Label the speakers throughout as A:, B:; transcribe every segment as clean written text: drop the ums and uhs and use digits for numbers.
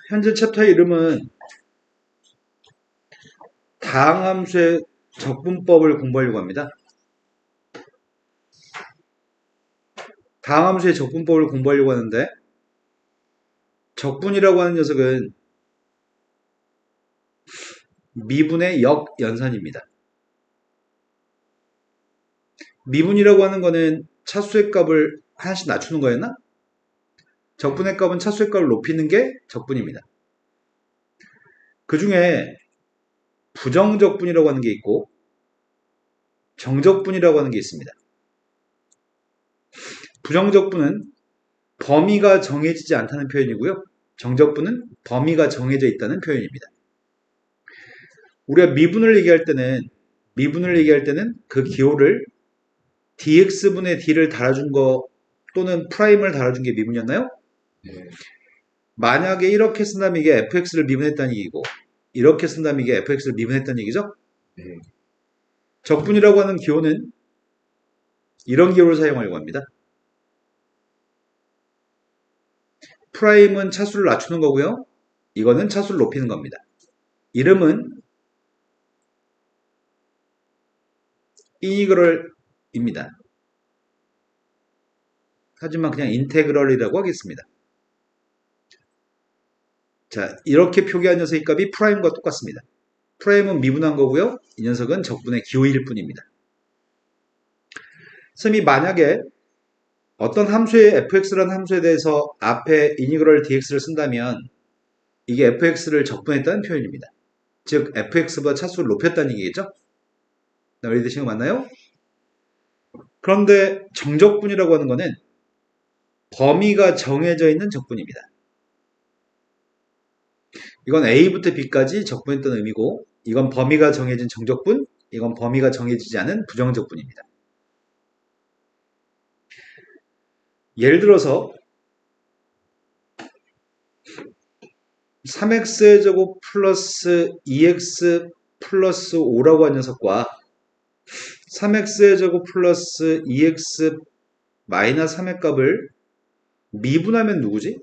A: 현재 챕터의 이름은 다항함수의 적분법을 공부하려고 합니다. 다항함수의 적분법을 공부하려고 하는데, 적분이라고 하는 녀석은 미분의 역연산입니다. 미분이라고 하는 거는 차수의 값을 하나씩 낮추는 거였나? 적분의 값은 차수의 값을 높이는 게 적분입니다. 그 중에 부정적분이라고 하는 게 있고 정적분이라고 하는 게 있습니다. 부정적분은 범위가 정해지지 않다는 표현이고요. 정적분은 범위가 정해져 있다는 표현입니다. 우리가 미분을 얘기할 때는 그 기호를 dx분의 d를 달아준 거 또는 프라임을 달아준 게 미분이었나요?
B: 네.
A: 만약에 이렇게 쓴다면 이게 fx를 미분했다는 얘기고, 이렇게 쓴다면 이게 fx를 미분했다는 얘기죠?
B: 네.
A: 적분이라고 하는 기호는 이런 기호를 사용하려고 합니다. 프라임은 차수를 낮추는 거고요. 이거는 차수를 높이는 겁니다. 이름은 인티그럴입니다. 하지만 그냥 인테그럴이라고 하겠습니다. 자, 이렇게 표기한 녀석의 값이 프라임과 똑같습니다. 프라임은 미분한 거고요. 이 녀석은 적분의 기호일 뿐입니다. 선생님이 만약에 어떤 함수의 fx라는 함수에 대해서 앞에 인티그럴 dx를 쓴다면 이게 fx를 적분했다는 표현입니다. 즉 fx보다 차수를 높였다는 얘기겠죠? 이해되시는 거 맞나요? 그런데 정적분이라고 하는 거는 범위가 정해져 있는 적분입니다. 이건 A부터 B까지 적분했던 의미고, 이건 범위가 정해진 정적분, 이건 범위가 정해지지 않은 부정적분입니다. 예를 들어서 3x의 제곱 플러스 2x 플러스 5라고 하는 녀석과 3x의 제곱 플러스 2x 마이너스 3의 값을 미분하면 누구지?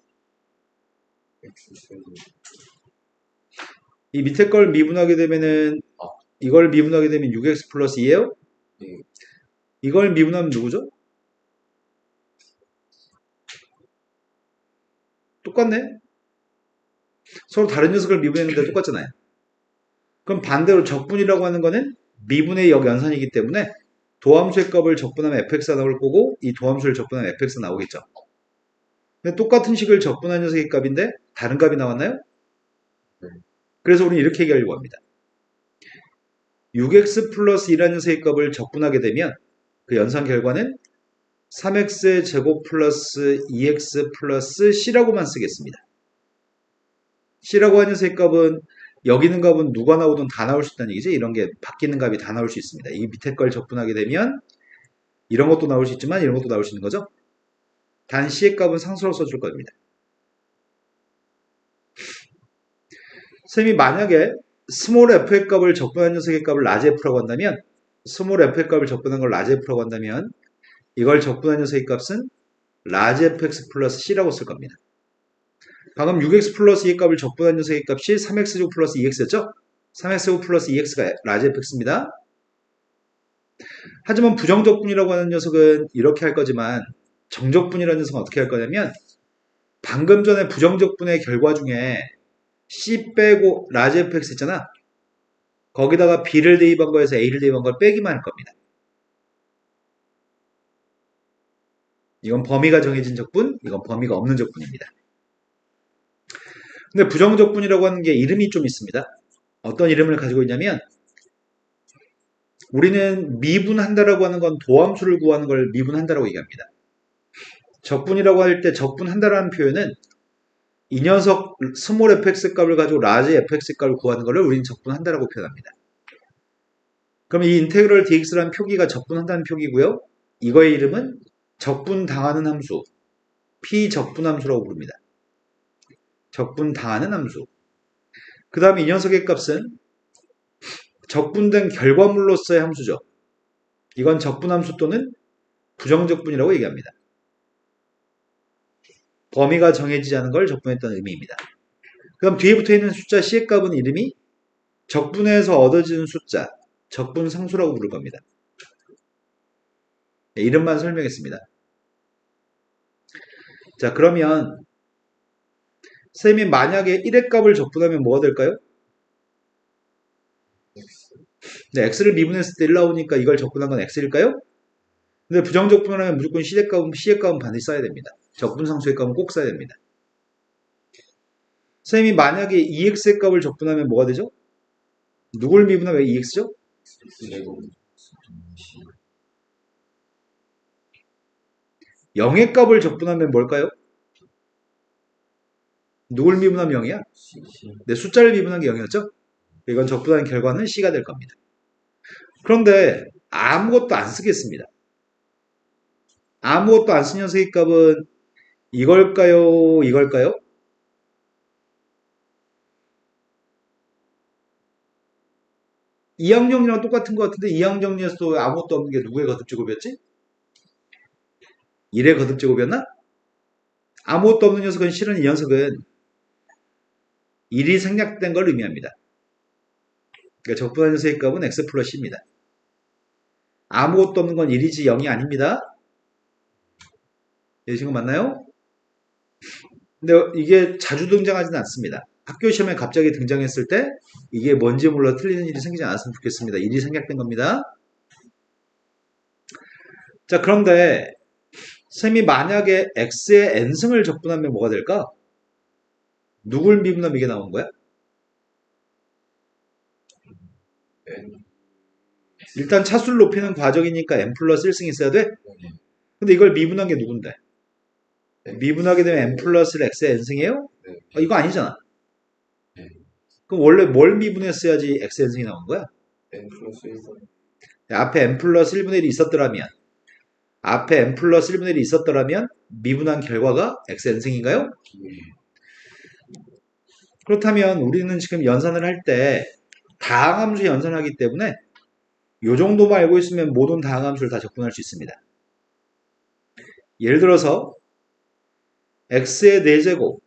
A: 이 밑에 걸 미분하게 되면은 이걸 미분하게 되면 6x 플러스 2예요?
B: 네.
A: 이걸 미분하면 누구죠? 똑같네? 서로 다른 녀석을 미분했는데 똑같잖아요. 그럼 반대로 적분이라고 하는 거는 미분의 역연산이기 때문에 도함수의 값을 적분하면 fx가 나올 거고 이 도함수를 적분하면 fx가 나오겠죠. 근데 똑같은 식을 적분한 녀석의 값인데 다른 값이 나왔나요?
B: 네.
A: 그래서 우리는 이렇게 얘기하려고 합니다. 6x 플러스 2라는 녀석의 값을 적분하게 되면 그 연산 결과는 3x의 제곱 플러스 2x 플러스 c라고만 쓰겠습니다. c라고 하는 녀석의 값은 여기 있는 값은 누가 나오든 다 나올 수 있다는 얘기죠. 이런 게 바뀌는 값이 다 나올 수 있습니다. 이 밑에 걸 적분하게 되면 이런 것도 나올 수 있지만 이런 것도 나올 수 있는 거죠. 단 c의 값은 상수로 써줄 겁니다. 선생님이 만약에 스몰 f의 값을 적분한 녀석의 값을 라지 f라고 한다면, 스몰 f의 값을 적분한 걸 라지 f라고 한다면 이걸 적분한 녀석의 값은 라지 fx 플러스 c라고 쓸 겁니다. 방금 6x 플러스 2의 값을 적분한 녀석의 값이 3x제곱 플러스 2x였죠? 3x제곱 플러스 2x가 라지 fx입니다. 하지만 부정적분이라고 하는 녀석은 이렇게 할 거지만 정적분이라는 녀석은 어떻게 할 거냐면 방금 전에 부정적분의 결과 중에 c 빼고 라지 fx 있잖아. 거기다가 b를 대입한 거에서 a를 대입한 걸 빼기만 할 겁니다. 이건 범위가 정해진 적분, 이건 범위가 없는 적분입니다. 근데 부정적분이라고 하는 게 이름이 좀 있습니다. 어떤 이름을 가지고 있냐면 우리는 미분한다라고 하는 건 도함수를 구하는 걸 미분한다라고 얘기합니다. 적분이라고 할 때 적분한다라는 표현은 이 녀석 스몰 fx 값을 가지고 라지 fx 값을 구하는 것을 우리는 적분한다라고 표현합니다. 그럼 이 인테그럴 dx라는 표기가 적분한다는 표기고요. 이거의 이름은 적분당하는 함수, 피적분함수라고 부릅니다. 적분당하는 함수. 그 다음에 이 녀석의 값은 적분된 결과물로서의 함수죠. 이건 적분함수 또는 부정적분이라고 얘기합니다. 범위가 정해지지 않은 걸 적분했다는 의미입니다. 그럼 뒤에 붙어있는 숫자 C의 값은 이름이 적분해서 얻어지는 숫자, 적분상수라고 부를 겁니다. 네, 이름만 설명했습니다. 자, 그러면 쌤이 만약에 1의 값을 적분하면 뭐가 될까요? 네, x를 미분했을 때 1 나오니까 이걸 적분한 건 x일까요? 근데 부정적분을 하면 무조건 C의 값은 반드시 써야 됩니다. 적분상수의 값은 꼭 써야 됩니다. 쌤이 만약에 2x의 값을 적분하면 뭐가 되죠? 누굴 미분하면 왜 2x죠? 0의 값을 적분하면 뭘까요? 누굴 미분하면 0이야? 네, 숫자를 미분한 게 0이었죠? 이건 적분한 결과는 C가 될 겁니다. 그런데 아무것도 안 쓰겠습니다. 아무것도 안 쓴 녀석의 값은 이걸까요? 이걸까요? 이항정리랑 똑같은 것 같은데 이항정리에서도 아무것도 없는 게 누구의 거듭제곱이었지? 1의 거듭제곱이었나? 아무것도 없는 녀석은 실은 이 녀석은 1이 생략된 걸 의미합니다. 그러니까 적분한 녀석의 값은 x 플러스 C입니다. 아무것도 없는 건 1이지 0이 아닙니다. 이해하신 거 맞나요? 근데 이게 자주 등장하지는 않습니다. 학교 시험에 갑자기 등장했을 때 이게 뭔지 몰라 틀리는 일이 생기지 않았으면 좋겠습니다. 1이 생략된 겁니다. 자, 그런데 쌤이 만약에 x의 n승을 적분하면 뭐가 될까? 누굴 미분하면 이게 나오는 거야? 일단 차수를 높이는 과정이니까 n 플러스 1승이 있어야 돼? 근데 이걸 미분한 게 누군데? 미분하게 되면 n 플러스 x의 n승이에요? 이거 아니잖아. 그럼 원래 뭘 미분했어야지 x의 n승이 나오는 거야? 앞에 n 플러스 1분의 1이 있었더라면 앞에 n 플러스 1분의 1이 있었더라면 미분한 결과가 x의 n승인가요? 그렇다면 우리는 지금 연산을 할 때 다항함수 연산하기 때문에 이 정도만 알고 있으면 모든 다항함수를 다 적분할 수 있습니다. 예를 들어서 x의 4제곱,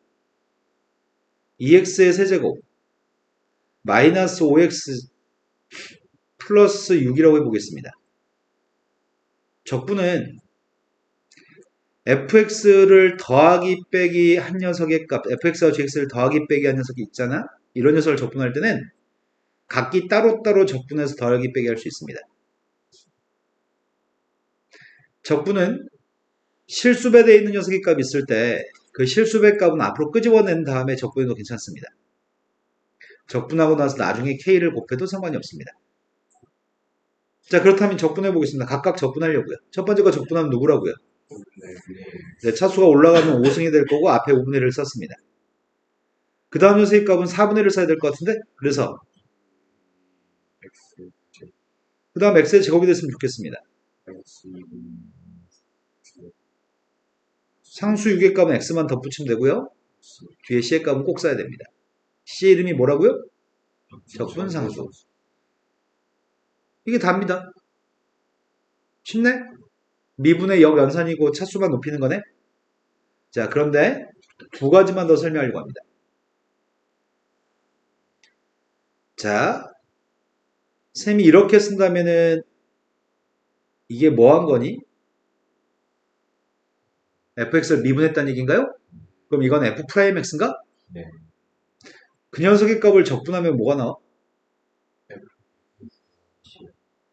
A: 2x의 세제곱, 마이너스 5x 플러스 6이라고 해보겠습니다. 적분은 fx를 더하기 빼기 한 녀석의 값, fx와 gx를 더하기 빼기 한 녀석이 있잖아? 이런 녀석을 적분할 때는 각기 따로따로 적분해서 더하기 빼기 할 수 있습니다. 적분은 실수배되어 있는 녀석의 값이 있을 때 그 실수배 값은 앞으로 끄집어낸 다음에 적분해도 괜찮습니다. 적분하고 나서 나중에 k를 곱해도 상관이 없습니다. 자, 그렇다면 적분해 보겠습니다. 각각 적분하려고요. 첫 번째 거 적분하면 누구라고요? 네, 차수가 올라가면 5승이 될 거고 앞에 5분의 1을 썼습니다. 그 다음 녀석의 값은 4분의 1을 써야 될 것 같은데? 그래서 그 다음 x의 제곱이 됐으면 좋겠습니다. 상수 6의 값은 x만 덧붙이면 되고요. 뒤에 c의 값은 꼭 써야 됩니다. c의 이름이 뭐라고요? 적분상수. 이게 답니다. 쉽네? 미분의 역연산이고 차수만 높이는 거네? 자, 그런데 두 가지만 더 설명하려고 합니다. 자, 쌤이 이렇게 쓴다면은 이게 뭐 한 거니? fx를 미분했다는 얘기인가요? 그럼 이건 f'x인가?
B: 네.
A: 그 녀석의 값을 적분하면 뭐가 나와?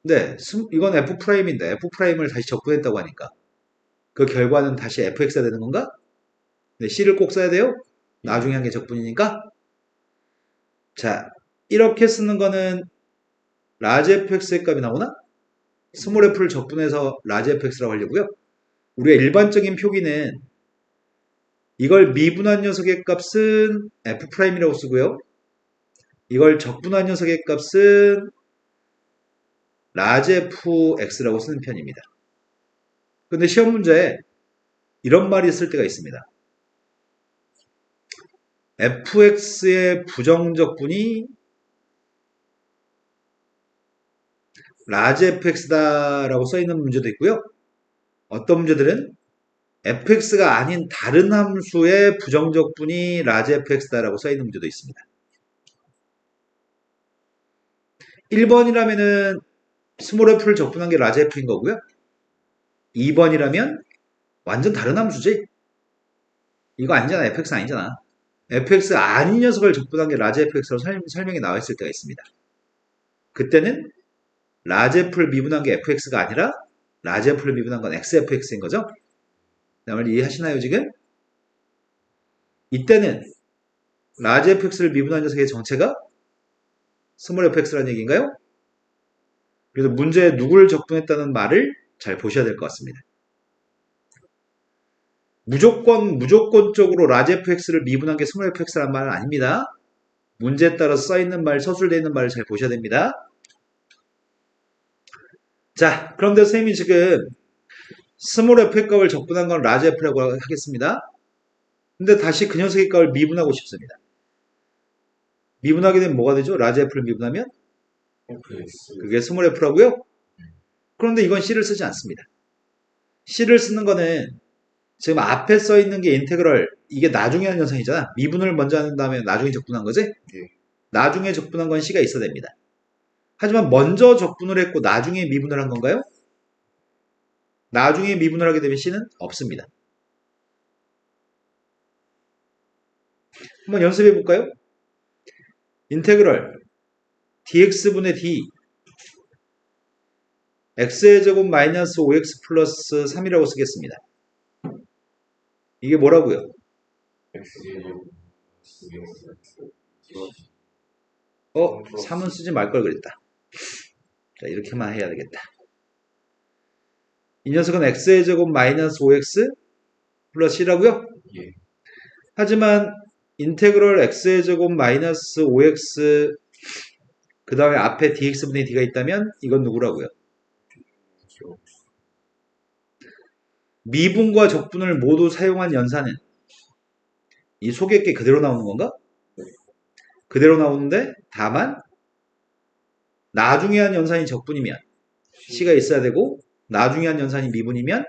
A: 네, 이건 f'인데 f'을 다시 적분했다고 하니까 그 결과는 다시 fx가 되는 건가? 네, c를 꼭 써야 돼요? 나중에 한 게 적분이니까. 자, 이렇게 쓰는 거는 라지 fx의 값이 나오나? 스몰 f를 적분해서 라지 fx라고 하려고요. 우리가 일반적인 표기는 이걸 미분한 녀석의 값은 f'이라고 쓰고요. 이걸 적분한 녀석의 값은 라지 fx라고 쓰는 편입니다. 근데 시험 문제에 이런 말이 있을 때가 있습니다. fx의 부정적분이 라지 fx다라고 써있는 문제도 있고요. 어떤 문제들은 fx가 아닌 다른 함수의 부정적분이 라지 fx다라고 써있는 문제도 있습니다. 1번이라면은 스몰 f를 적분한 게 라지 f인 거고요. 2번이라면 완전 다른 함수지. 이거 아니잖아. fx 아니잖아. fx 아닌 녀석을 적분한 게 라지 fx로 설명이 나와 있을 때가 있습니다. 그때는 라지 f를 미분한 게 fx가 아니라 라지 f를 미분한 건 xfx인 거죠. 말 이해하시나요 지금? 이때는 라지 fx를 미분한 녀석의 정체가 스몰 fx라는 얘기인가요? 그래서 문제에 누구를 적분했다는 말을 잘 보셔야 될 것 같습니다. 무조건적으로 라지 fx를 미분한 게 스몰 fx라는 말은 아닙니다. 문제에 따라서 써있는 말, 서술되어 있는 말을 잘 보셔야 됩니다. 자, 그런데 선생님이 지금 스몰 f의 값을 적분한 건 라지 f라고 하겠습니다. 근데 다시 그 녀석의 값을 미분하고 싶습니다. 미분하게 되면 뭐가 되죠? 라지 f를 미분하면? 그게 스몰 f라고요? 그런데 이건 C를 쓰지 않습니다. C를 쓰는 거는 지금 앞에 써 있는 게 인테그럴, 이게 나중에 하는 현상이잖아. 미분을 먼저 한 다음에 나중에 적분한 거지? 네. 나중에 적분한 건 C가 있어야 됩니다. 하지만 먼저 적분을 했고 나중에 미분을 한 건가요? 나중에 미분을 하게 되면 C는 없습니다. 한번 연습해 볼까요? 인테그럴 dx분의 d x의 제곱 마이너스 5x 플러스 3이라고 쓰겠습니다. 이게 뭐라고요? 3은 쓰지 말 걸 그랬다. 자, 이렇게만 해야 되겠다. 이 녀석은 x의 제곱 마이너스 5x 플러스 C라고요? 예. 하지만 인테그럴 x의 제곱 마이너스 5x 그 다음에 앞에 dx분의 d가 있다면 이건 누구라고요? 미분과 적분을 모두 사용한 연산은 이 속에 게 그대로 나오는 건가? 그대로 나오는데 다만 나중에 한 연산이 적분이면 C가 있어야 되고 나중에 한 연산이 미분이면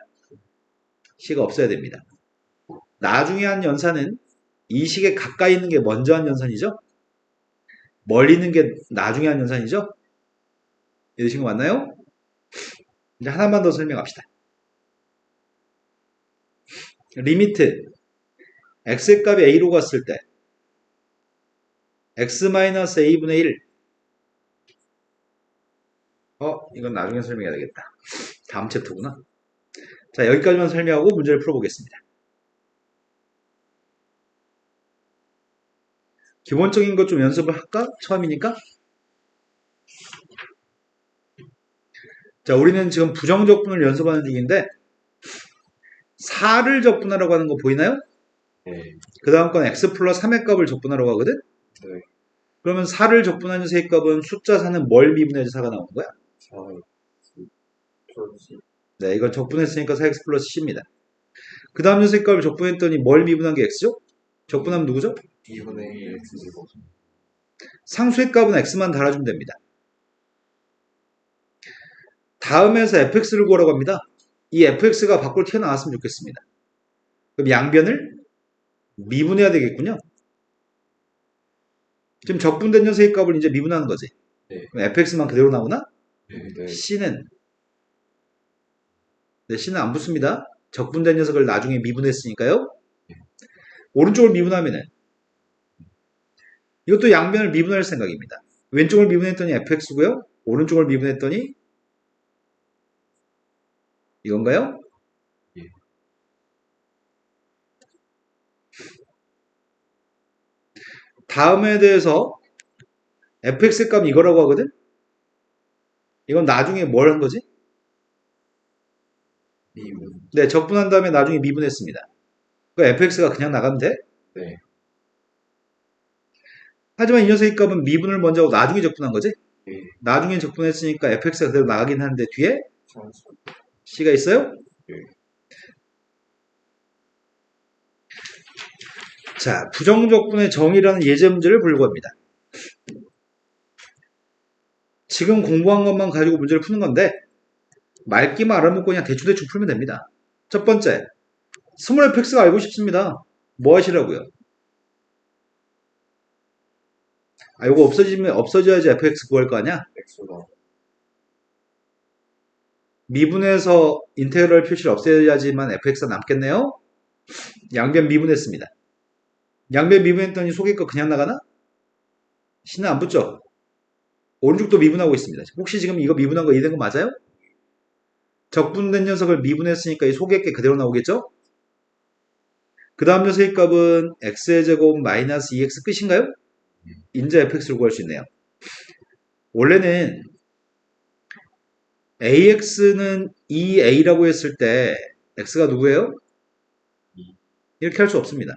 A: C가 없어야 됩니다. 나중에 한 연산은 이 식에 가까이 있는 게 먼저 한 연산이죠? 멀리 있는 게 나중에 한 연산이죠? 이해되신 거 맞나요? 이제 하나만 더 설명합시다. 리미트 x의 값이 a로 갔을 때 x-a분의 1 이건 나중에 설명해야 되겠다. 다음 챕터구나. 자, 여기까지만 설명하고 문제를 풀어보겠습니다. 기본적인 것 좀 연습을 할까? 처음이니까. 자, 우리는 지금 부정적분을 연습하는 중인데 4를 적분하라고 하는 거 보이나요? 네. 그 다음 건 x 플러스 3의 값을 적분하라고 하거든? 네. 그러면 4를 적분하는 세 값은 숫자 4는 뭘 미분해서 4가 나오는 거야? 4. 네, 이건 적분했으니까 4x 플러스 c입니다. 그 다음 녀석의 값을 적분했더니 뭘 미분한 게 x죠? 적분하면 누구죠? 2분의 1 x제곱. 상수의 값은 x만 달아주면 됩니다. 다음에서 fx를 구하라고 합니다. 이 fx가 밖으로 튀어나왔으면 좋겠습니다. 그럼 양변을 미분해야 되겠군요. 지금 적분된 녀석의 값을 이제 미분하는 거지. 네. 그럼 fx만 그대로 나오나? 네. C는 안 붙습니다. 적분된 녀석을 나중에 미분했으니까요. 오른쪽을 미분하면은 이것도 양변을 미분할 생각입니다. 왼쪽을 미분했더니 fx고요. 오른쪽을 미분했더니 이건가요? 예. 다음에 대해서 fx 값 이거라고 하거든? 이건 나중에 뭘 한 거지? 미분. 네, 적분한 다음에 나중에 미분했습니다. 그 fx가 그냥 나가면 돼? 네. 하지만 이 녀석의 값은 미분을 먼저 하고 나중에 적분한 거지? 네. 나중에 적분했으니까 fx가 그대로 나가긴 하는데 뒤에 c가 있어요? 네. 자, 부정적분의 정의라는 예제 문제를 보려고 합니다. 지금 공부한 것만 가지고 문제를 푸는 건데 말기만 알아먹고 그냥 대충 풀면 됩니다. 첫 번째, 스몰 fx가 알고 싶습니다. 뭐 하시라고요? 아, 요거 없어져야지 fx 구할 거 아니야?
B: x가
A: 미분해서 인테그럴 표시를 없애야지만 fx가 남겠네요? 양변 미분했습니다. 양변 미분했더니 속에 거 그냥 나가나? 신은 안 붙죠? 오른쪽도 미분하고 있습니다. 혹시 지금 이거 미분한 거 이해된 거 맞아요? 적분된 녀석을 미분했으니까 이 속에 게 그대로 나오겠죠? 그 다음 녀석의 값은 x의 제곱 마이너스 2x 끝인가요? 인자 fx를 구할 수 있네요. 원래는 ax는 2a라고 했을 때 x가 누구예요? 이렇게 할 수 없습니다.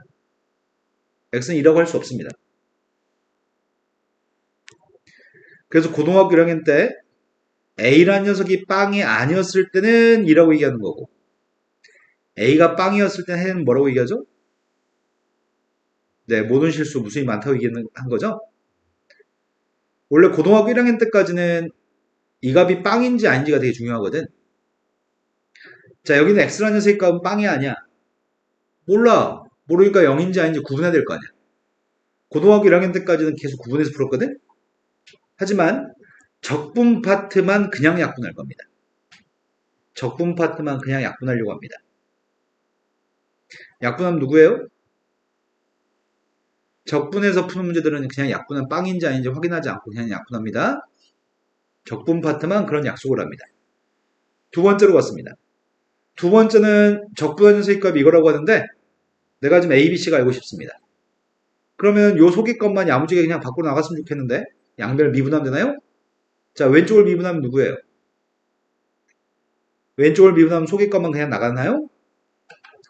A: x는 2라고 할 수 없습니다. 그래서 고등학교 1학년 때 a라는 녀석이 빵이 아니었을 때는 2라고 얘기하는 거고 a가 빵이었을 때는 뭐라고 얘기하죠? 네, 모든 실수 무수히 많다고 얘기한 거죠? 원래 고등학교 1학년 때까지는 이 값이 빵인지 아닌지가 되게 중요하거든. 자, 여기는 x라는 녀석의 값은 빵이 아니야. 몰라. 모르니까 0인지 아닌지 구분해야 될 거 아니야. 고등학교 1학년 때까지는 계속 구분해서 풀었거든. 하지만 적분 파트만 그냥 약분할 겁니다. 적분 파트만 그냥 약분하려고 합니다. 약분하면 누구예요? 적분해서 푸는 문제들은 그냥 약분한 빵인지 아닌지 확인하지 않고 그냥 약분합니다. 적분 파트만 그런 약속을 합니다. 두 번째로 갔습니다. 두 번째는 적분하는 수익값이 이거라고 하는데 내가 지금 A, B, C가 알고 싶습니다. 그러면 요 속의 것만 야무지게 그냥 밖으로 나갔으면 좋겠는데 양변을 미분하면 되나요? 자, 왼쪽을 미분하면 누구예요? 왼쪽을 미분하면 속의 것만 그냥 나가나요?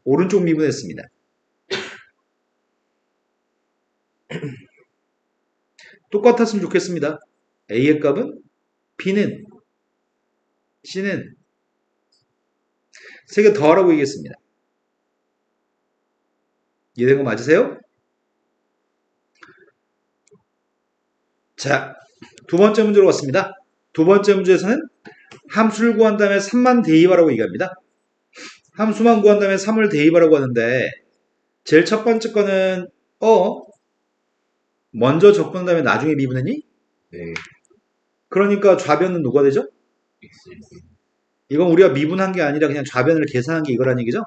A: 오른쪽 미분했습니다. 똑같았으면 좋겠습니다. A의 값은 B는 C는 세 개 더하라고 얘기했습니다. 이해된 거 맞으세요? 자, 두 번째 문제로 왔습니다. 두 번째 문제에서는 함수를 구한 다음에 3만 대입하라고 얘기합니다. 함수만 구한 다음에 3을 대입하라고 하는데 제일 첫 번째 거는 먼저 적분한 다음에 나중에 미분했니?
B: 네
A: 그러니까 좌변은 누가 되죠?
B: x
A: 이건 우리가 미분한 게 아니라 그냥 좌변을 계산한 게 이거란 얘기죠?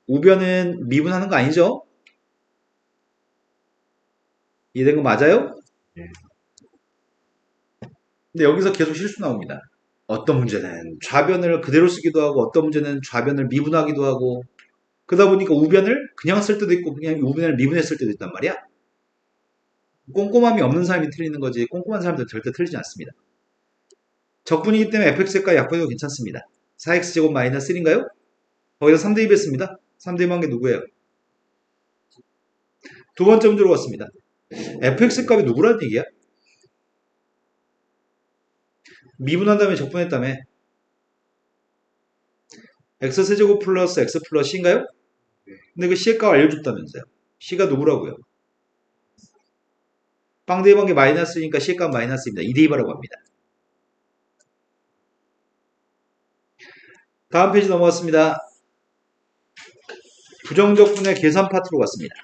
A: 우변은 미분하는 거 아니죠? 이해된 거 맞아요?
B: 네.
A: 근데 여기서 계속 실수 나옵니다. 어떤 문제는 좌변을 그대로 쓰기도 하고 어떤 문제는 좌변을 미분하기도 하고 그러다 보니까 우변을 그냥 쓸 때도 있고 그냥 우변을 미분했을 때도 있단 말이야. 꼼꼼함이 없는 사람이 틀리는 거지 꼼꼼한 사람들은 절대 틀리지 않습니다. 적분이기 때문에 fx과 약분해도 괜찮습니다. 4x제곱 마이너스 1인가요? 거기다 3 대입했습니다. 3 대입한 게 누구예요? 두 번째 문제로 왔습니다. fx 값이 누구라는 얘기야? 미분한 다음에 적분했다며 x세제곱 플러스 x 플러스 c인가요? 근데 그 c의 값 알려줬다면서요. c가 누구라고요? 빵 대입한 게 마이너스니까 c의 값 마이너스입니다. 2 대입하라고 합니다. 다음 페이지 넘어갔습니다. 부정적분의 계산 파트로 갔습니다.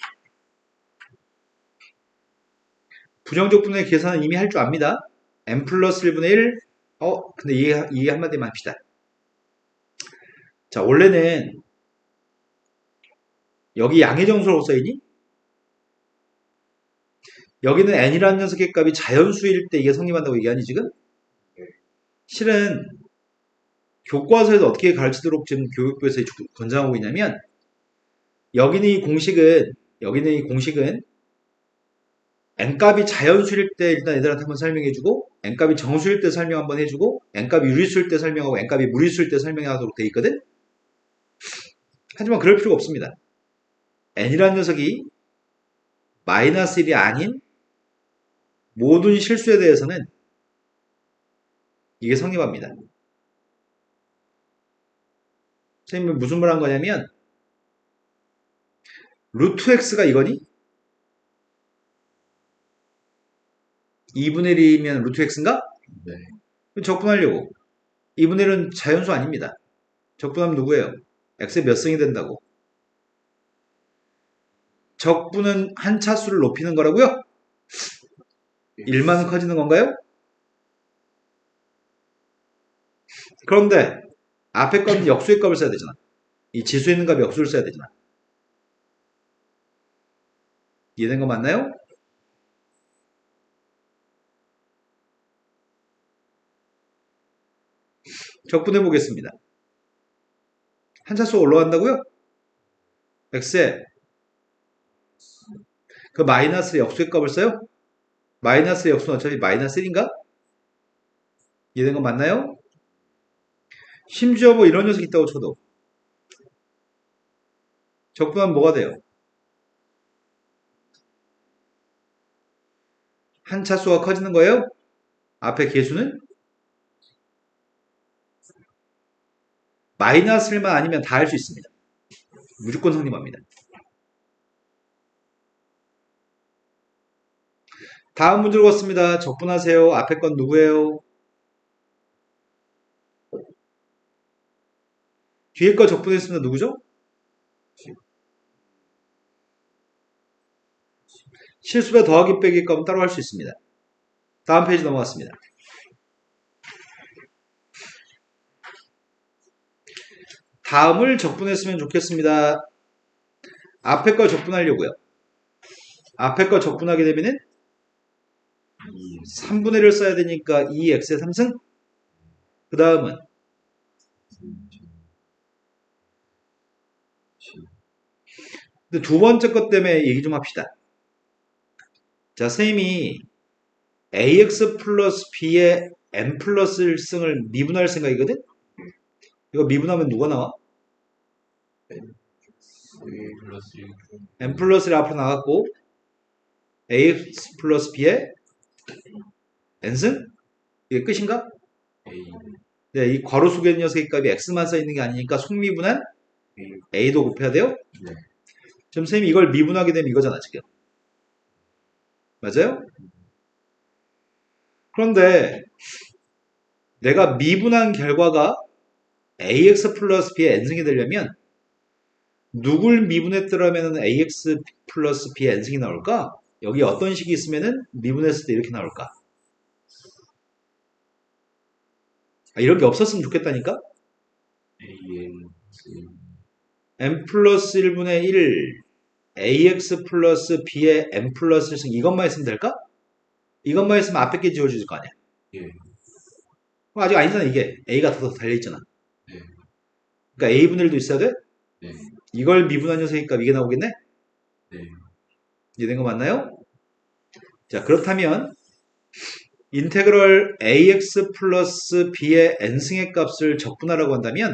A: 부정적분의 계산은 이미 할 줄 압니다. n 플러스 1분의 1 근데 이해 한마디만 합시다. 자, 원래는 여기 양의 정수라고 써있니? 여기는 n이라는 녀석의 값이 자연수일 때 이게 성립한다고 얘기하니 지금? 실은 교과서에서 어떻게 가르치도록 지금 교육부에서 권장하고 있냐면 여기는 이 공식은 n값이 자연수일 때 일단 애들한테 한번 설명해주고 n값이 정수일 때 설명 한번 해주고 n값이 유리수일 때 설명하고 n값이 무리수일 때 설명하도록 돼 있거든? 하지만 그럴 필요가 없습니다. n이라는 녀석이 마이너스 1이 아닌 모든 실수에 대해서는 이게 성립합니다. 선생님은 무슨 말 한 거냐면 루트 x가 이거니? 2분의 1이면 루트 x인가?
B: 네
A: 적분하려고. 2분의 1은 자연수 아닙니다. 적분하면 누구예요? x의 몇 승이 된다고? 적분은 한 차수를 높이는 거라고요? 1만은 커지는 건가요? 그런데 앞에 거는 역수의 값을 써야 되잖아. 이 지수에 있는 값이 역수를 써야 되잖아. 이해된 거 맞나요? 적분해 보겠습니다. 한 차수 올라간다고요? x에 그 마이너스 역수의 값을 써요? 마이너스 역수는 어차피 마이너스 1인가? 이해된 거 맞나요? 심지어 뭐 이런 녀석이 있다고 쳐도 적분하면 뭐가 돼요? 한 차수가 커지는 거예요? 앞에 개수는? 마이너스 1만 아니면 다 할 수 있습니다. 무조건 성립합니다. 다음 문제 읽었습니다. 적분하세요. 앞에 건 누구예요? 뒤에 거 적분했습니다. 누구죠? 실수배 더하기 빼기 값은 따로 할 수 있습니다. 다음 페이지 넘어갔습니다. 다음을 적분했으면 좋겠습니다. 앞에 거 적분하려고요. 앞에 거 적분하게 되면은 3분의 1을 써야 되니까 2x의 3승. 그 다음은 근데 두 번째 것 때문에 얘기 좀 합시다. 자, 선생님이 ax 플러스 b의 n 플러스 1승을 미분할 생각이거든? 이거 미분하면 누가 나와? n 플러스 1 앞으로 나갔고 ax 플러스 b의 n승? 이게 끝인가? 네, 이 괄호 속에 있는 녀석의 값이 x만 써있는 게 아니니까 속미분한 a도 곱해야 돼요? 지금 선생님이 이걸 미분하게 되면 이거잖아 지금. 맞아요? 그런데 내가 미분한 결과가 ax 플러스 b의 n승이 되려면 누굴 미분했더라면 ax 플러스 b의 n승이 나올까? 여기 어떤 식이 있으면은 미분했을 때 이렇게 나올까? 이런 게 없었으면 좋겠다니까? n 플러스 1분의 1 ax 플러스 b의 n 플러스 1승 이것만 있으면 될까? 이것만 있으면 앞에 게 지워질 거 아니야. 아직 아니잖아 이게. a가 더 달려있잖아. 그러니까 a분의 1도 있어야 돼? 이걸 미분한 녀석의 값 이게 나오겠네? 이해된 거 맞나요? 자, 그렇다면 인테그럴 ax 플러스 b의 n승의 값을 적분하라고 한다면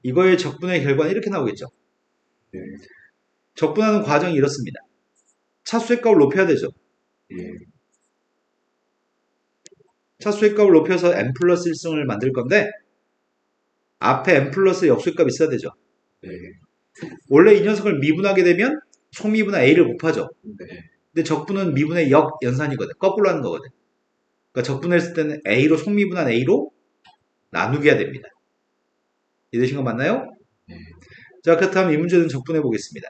A: 이거의 적분의 결과는 이렇게 나오겠죠. 적분하는 과정이 이렇습니다. 차수의 값을 높여야 되죠. 차수의 값을 높여서 n 플러스 1승을 만들 건데 앞에 n 플러스 역수의 값이 있어야 되죠. 원래 이 녀석을 미분하게 되면 속미분한 a를 곱하죠. 근데 적분은 미분의 역 연산이거든. 거꾸로 하는 거거든. 그러니까 적분했을 때는 a로 속미분한 a로 나누게 해야 됩니다. 이해되신 거 맞나요? 자, 그렇다면 이 문제는 적분해 보겠습니다.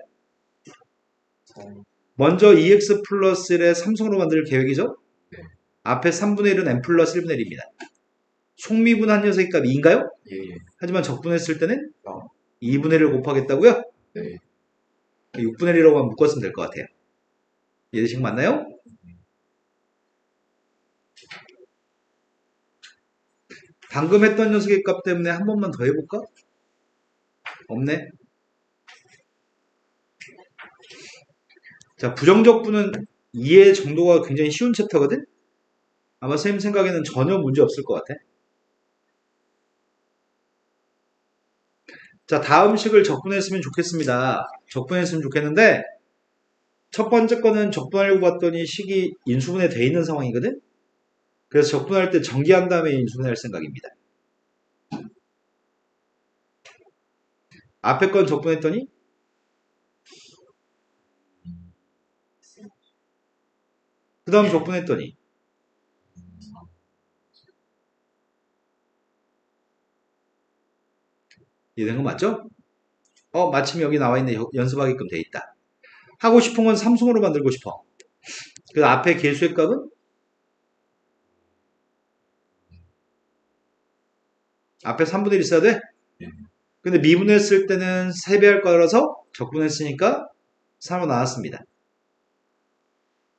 A: 먼저 2x 플러스 1의 3승으로 만들 계획이죠? 앞에 3분의 1은 n 플러스 1분의 1입니다. 속미분한 녀석의 값이 2인가요? 하지만 적분했을 때는 2분의 1을 곱하겠다고요? 6분의 1이라고만 묶었으면 될 것 같아요. 이해되신 거 맞나요? 방금 했던 녀석의 값 때문에 한 번만 더 해볼까? 없네. 자, 부정적분은 이해 정도가 굉장히 쉬운 챕터거든? 아마 선생님 생각에는 전혀 문제 없을 것 같아. 자, 다음 식을 적분했으면 좋겠습니다. 적분했으면 좋겠는데 첫 번째 거는 적분하려고 봤더니 식이 인수분해 돼 있는 상황이거든? 그래서 적분할 때 전기한 다음에 인수분해할 생각입니다. 앞에 건 적분했더니 그 다음 적분했더니 이해된 거 맞죠? 마침 여기 나와 있네. 연습하게끔 돼 있다. 하고 싶은 건 삼성으로 만들고 싶어. 그 앞에 개수의 값은 앞에 3분의 1 있어야 돼? 근데 미분했을 때는 3배할 거라서 적분했으니까 3으로 나왔습니다.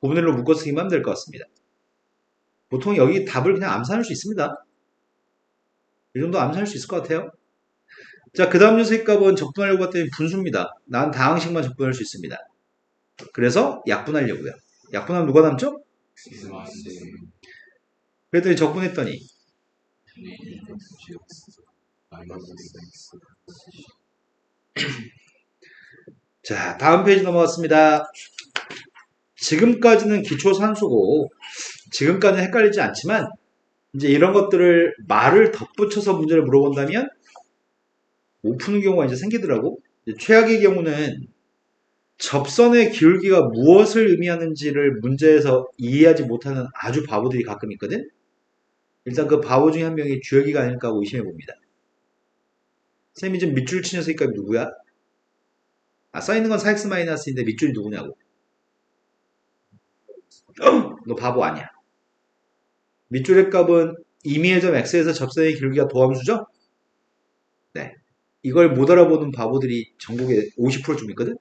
A: 5분의 1로 묶어 쓰기만 하면 될 것 같습니다. 보통 여기 답을 그냥 암산할 수 있습니다. 이 정도 암산할 수 있을 것 같아요. 자, 그 다음 녀석의 값은 적분하려고 했더니 분수입니다. 난 다항식만 적분할 수 있습니다. 그래서 약분하려고요. 약분하면 누가 남죠? 그랬더니 적분했더니 자, 다음 페이지 넘어갔습니다. 지금까지는 기초산수고 지금까지는 헷갈리지 않지만 이제 이런 것들을 말을 덧붙여서 문제를 물어본다면 못 푸는 경우가 이제 생기더라고. 최악의 경우는 접선의 기울기가 무엇을 의미하는지를 문제에서 이해하지 못하는 아주 바보들이 가끔 있거든. 일단 그 바보 중에 한 명이 주혁이가 아닐까 하고 의심해 봅니다. 쌤이 지금 밑줄 친 녀석이 값이 누구야? 아, 써있는 건 4x-인데 밑줄이 누구냐고. 너 바보 아니야. 밑줄의 값은 임의의 점 x에서 접선의 길이가 도함수죠? 네. 이걸 못 알아보는 바보들이 전국에 50%쯤 있거든?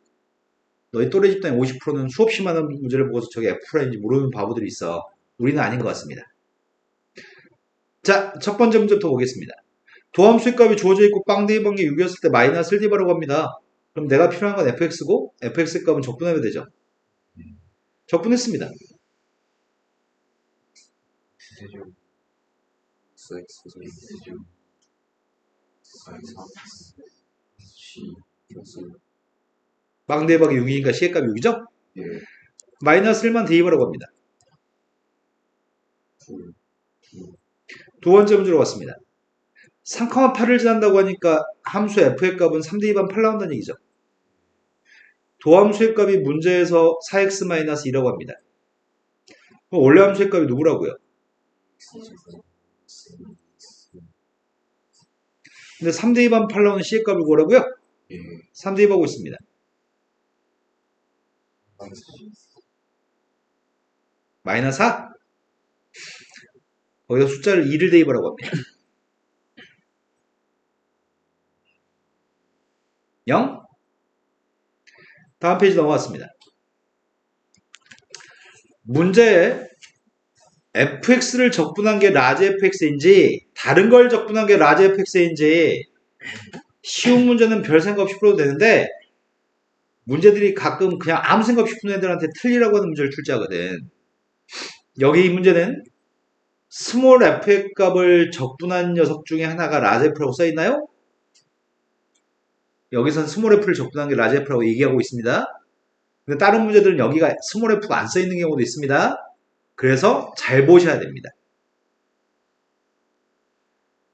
A: 너희 또래 집단의 50%는 수없이 많은 문제를 보고서 저게 F'인지 모르는 바보들이 있어. 우리는 아닌 것 같습니다. 자, 첫 번째 문제부터 보겠습니다. 도함수의 값이 주어져 있고 빵 대입한 게 6이었을 때 마이너스 1 대입하라고 합니다. 그럼 내가 필요한 건 fx고 fx의 값은 적분하면 되죠. 적분했습니다. 빵 대입하기 6이니까 C의 값이 6이죠? 마이너스 1만 대입하라고 합니다. 두 번째 문제로 왔습니다. 3,8을 지난다고 하니까 함수 f의 값은 3 대입하면 8 나온다는 얘기죠. 도함수의 값이 문제에서 4x-2라고 합니다. 그럼 원래 함수의 값이 누구라고요? 근데 3 대입하면 8 나오는 C의 값을 구하라고요? 3 대입하고 있습니다. 마이너스 4? 거기다 숫자를 2를 대입하라고 합니다. 0? 다음 페이지 넘어갔습니다. 문제에 fx를 적분한 게 라지 fx인지 다른 걸 적분한 게 라지 fx인지 쉬운 문제는 별 생각 없이 풀어도 되는데 문제들이 가끔 그냥 아무 생각 없이 푸는 애들한테 틀리라고 하는 문제를 출제하거든. 여기 이 문제는 스몰 f의 값을 적분한 녀석 중에 하나가 라지 f라고 써있나요? 여기선 스몰 f를 적분한 게 라지 f라고 얘기하고 있습니다. 근데 다른 문제들은 여기가 스몰 f가 안 써있는 경우도 있습니다. 그래서 잘 보셔야 됩니다.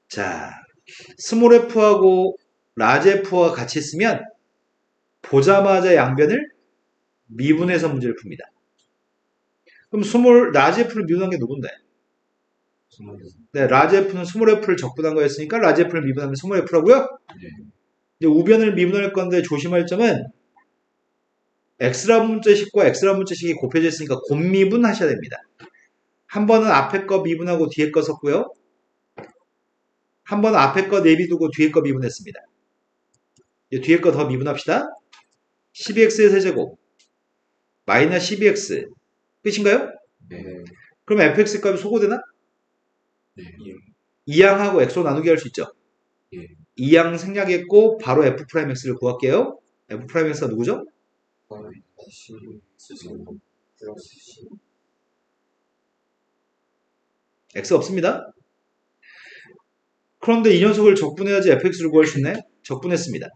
A: 자, 스몰 f하고 라지 f와 같이 쓰면 보자마자 양변을 미분해서 문제를 풉니다. 그럼 라지 f를 미분한 게 누군데? 네, 라지 f는 스몰 f를 적분한 거였으니까 라지 f를 미분하면 스몰 f라고요? 이제 우변을 미분할 건데 조심할 점은 x라는 문자식과 x라는 문자식이 곱해져 있으니까 곱미분 하셔야 됩니다. 한 번은 앞에 거 미분하고 뒤에 거 섞고요. 한 번은 앞에 거 내비두고 뒤에 거 미분했습니다. 이제 뒤에 거 더 미분합시다. 12x의 세제곱 마이너스 12x 끝인가요?
B: 네.
A: 그럼 fx 값이 소거되나?
B: 네.
A: 2양하고 x로 나누기 할 수 있죠.
B: 예.
A: 2양 생략했고 바로 f'x를 구할게요. f'x가 누구죠? x 없습니다. 그런데 이 녀석을 적분해야지 fx를 구할 수 있네? 적분했습니다.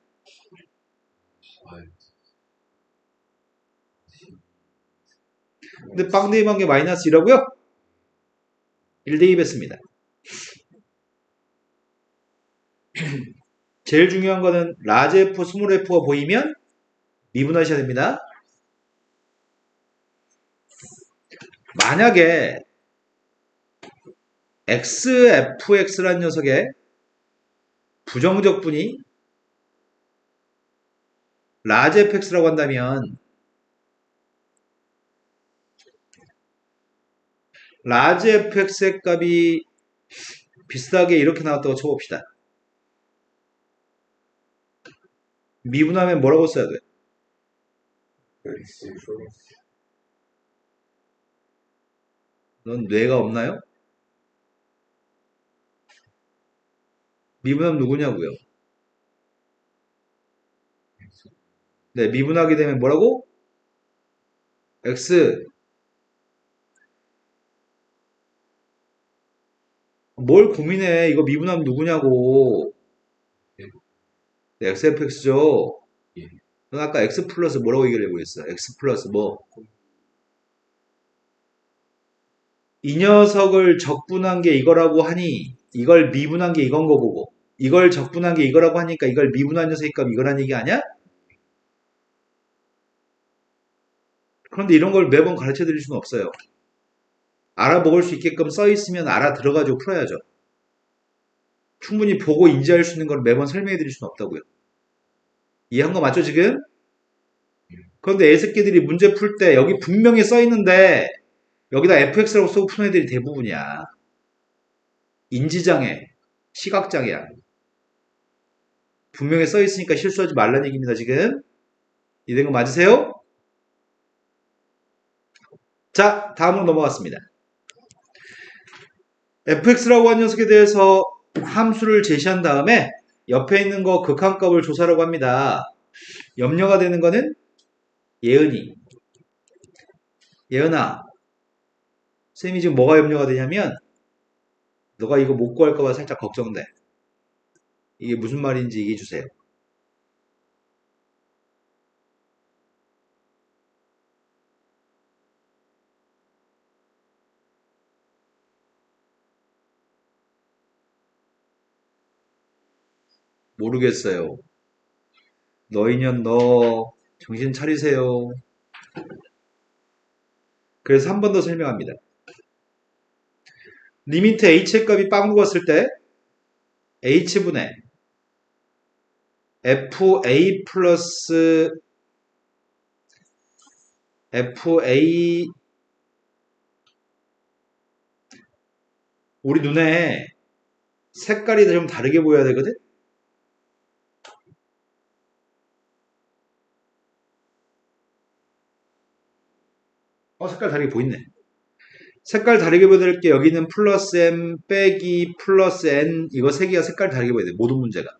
A: 근데 빵 대입한 게 마이너스 2라고요? 1 대입했습니다. 제일 중요한 거는 라지 f, 스몰 f가 보이면 미분하셔야 됩니다. 만약에 xfx라는 녀석의 부정적분이 라지 fx라고 한다면 라지 fx의 값이 비슷하게 이렇게 나왔다고 쳐봅시다. 미분하면 뭐라고 써야 돼? 넌 뇌가 없나요? 미분하면 누구냐고요? 네, 미분하게 되면 뭐라고? x. 뭘 고민해? 이거 미분하면 누구냐고. 네, xfx죠.
B: 예.
A: 넌 아까 x 플러스 뭐라고 얘기하려고 했어? x 플러스 뭐? 이 녀석을 적분한 게 이거라고 하니 이걸 미분한 게 이건 거고 이걸 적분한 게 이거라고 하니까 이걸 미분한 녀석의 값 이거란 얘기 아니야? 그런데 이런 걸 매번 가르쳐 드릴 수는 없어요. 알아먹을 수 있게끔 써 있으면 알아들어가지고 풀어야죠. 충분히 보고 인지할 수 있는 걸 매번 설명해 드릴 수는 없다고요. 이해한 거 맞죠 지금? 그런데 애새끼들이 문제 풀 때 여기 분명히 써 있는데 여기다 fx라고 쓰고 푸는 애들이 대부분이야. 인지장애, 시각장애야. 분명히 써 있으니까 실수하지 말라는 얘기입니다 지금. 이해된 거 맞으세요? 자, 다음으로 넘어갔습니다. fx라고 하는 녀석에 대해서 함수를 제시한 다음에 옆에 있는 거 극한값을 조사라고 합니다. 염려가 되는 거는 예은이. 예은아, 쌤이 지금 뭐가 염려가 되냐면 너가 이거 못 구할까봐 살짝 걱정돼. 이게 무슨 말인지 얘기해 주세요. 모르겠어요. 너희년 너 정신 차리세요. 그래서 한 번 더 설명합니다. 리미트 h의 값이 빵으로 갔을 때 h분의 fa 플러스 fa 우리 눈에 색깔이 좀 다르게 보여야 되거든? 색깔 다르게 보이네. 색깔 다르게 보여드릴 게 여기는 플러스 m 빼기 플러스 n 이거 세 개가 색깔 다르게 보여야 돼. 모든 문제가.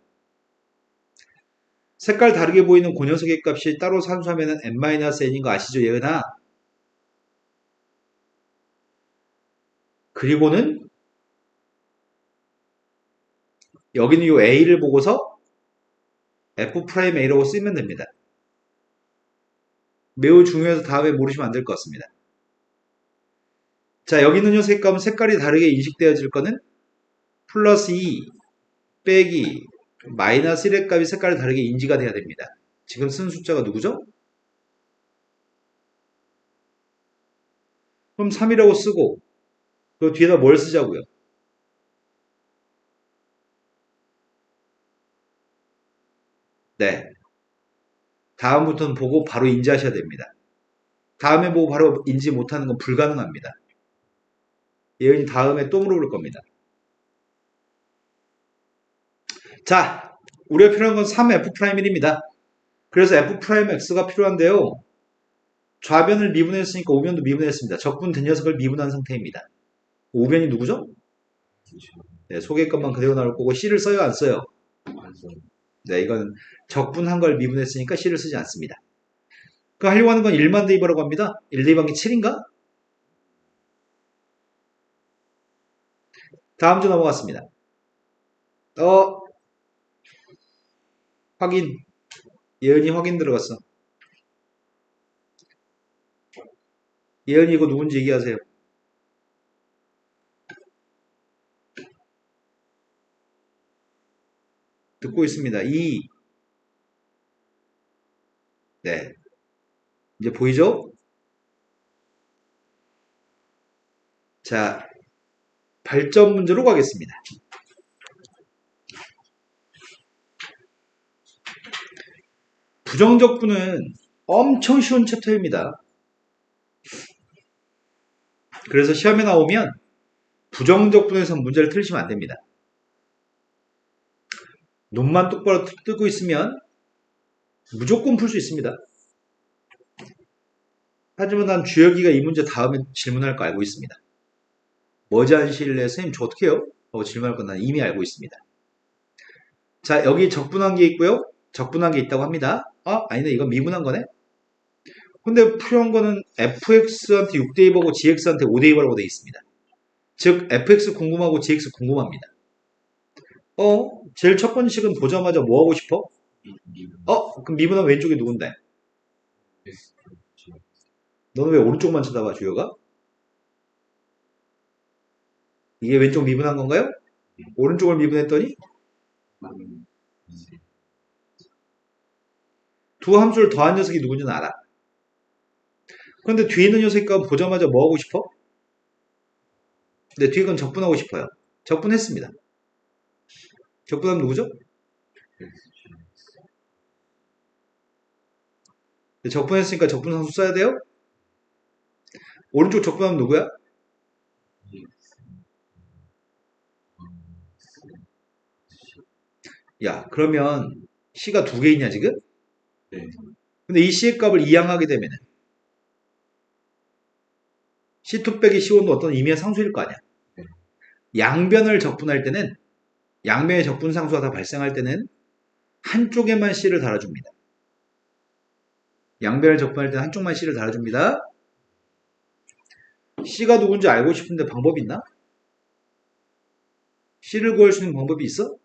A: 색깔 다르게 보이는 그 녀석의 값이 따로 산수하면 n-n인 거 아시죠 예은아? 그리고는 여기는 이 a를 보고서 f'a라고 쓰면 됩니다. 매우 중요해서 다음에 모르시면 안 될 것 같습니다. 자, 여기 있는 녀석의 값은 색깔이 다르게 인식되어질 거는 플러스 2 빼기 마이너스 1의 값이 색깔이 다르게 인지가 돼야 됩니다. 지금 쓴 숫자가 누구죠? 그럼 3이라고 쓰고 그 뒤에다 뭘 쓰자고요? 네. 다음부터는 보고 바로 인지하셔야 됩니다. 다음에 보고 바로 인지 못하는 건 불가능합니다. 예은이 다음에 또 물어볼 겁니다. 자, 우리가 필요한 건 3f'1입니다. 그래서 f'x가 필요한데요. 좌변을 미분했으니까 우변도 미분했습니다. 적분된 녀석을 미분한 상태입니다. 우변이 누구죠? 네, 속의 것만 그대로 나올 거고 C를 써요 안 써요? 네, 이건 적분한 걸 미분했으니까 C를 쓰지 않습니다. 그 하려고 하는 건 1만 대입하라고 합니다. 1 대입한 게 7인가? 다음 주 넘어갔습니다. 확인. 예은이 확인 들어갔어. 예은이 이거 누군지 얘기하세요. 듣고 있습니다. 2. 네. 이제 보이죠? 자, 발전 문제로 가겠습니다. 부정적분은 엄청 쉬운 챕터입니다. 그래서 시험에 나오면 부정적분에서 문제를 틀리시면 안 됩니다. 눈만 똑바로 뜨고 있으면 무조건 풀 수 있습니다. 하지만 난 주혁이가 이 문제 다음에 질문할 거 알고 있습니다. 머지않은 시일 내에 선생님 저 어떻게 해요? 하고 질문할 건 난 이미 알고 있습니다. 자, 여기 적분한 게 있고요. 적분한 게 있다고 합니다. 아니네. 이건 미분한 거네. 근데 풀이한 거는 fx한테 6대2 하고 gx한테 5대2 하라고 되어 있습니다. 즉 fx 궁금하고 gx 궁금합니다. 제일 첫 번째 식은 보자마자 뭐 하고 싶어? 그럼 미분하면 왼쪽이 누군데? 너는 왜 오른쪽만 쳐다봐, 주혁아? 이게 왼쪽 미분한 건가요? 오른쪽을 미분했더니 두 함수를 더한 녀석이 누군지는 알아. 그런데 뒤에 있는 녀석이 보자마자 뭐 하고 싶어? 근데 뒤에 건 적분하고 싶어요. 적분했습니다. 적분하면 누구죠? 적분했으니까 적분상수 써야 돼요? 오른쪽 적분하면 누구야? 야, 그러면 C가 두 개 있냐 지금?
B: 네.
A: 근데 이 C의 값을 이항하게 되면은 C2 빼기 C1도 어떤 의미의 상수일 거 아니야?
B: 네.
A: 양변을 적분할 때는 양변의 적분상수가 다 발생할 때는 한쪽에만 C를 달아줍니다. 양변을 적분할 때는 한쪽만 C를 달아줍니다. C가 누군지 알고 싶은데 방법이 있나? C를 구할 수 있는 방법이 있어?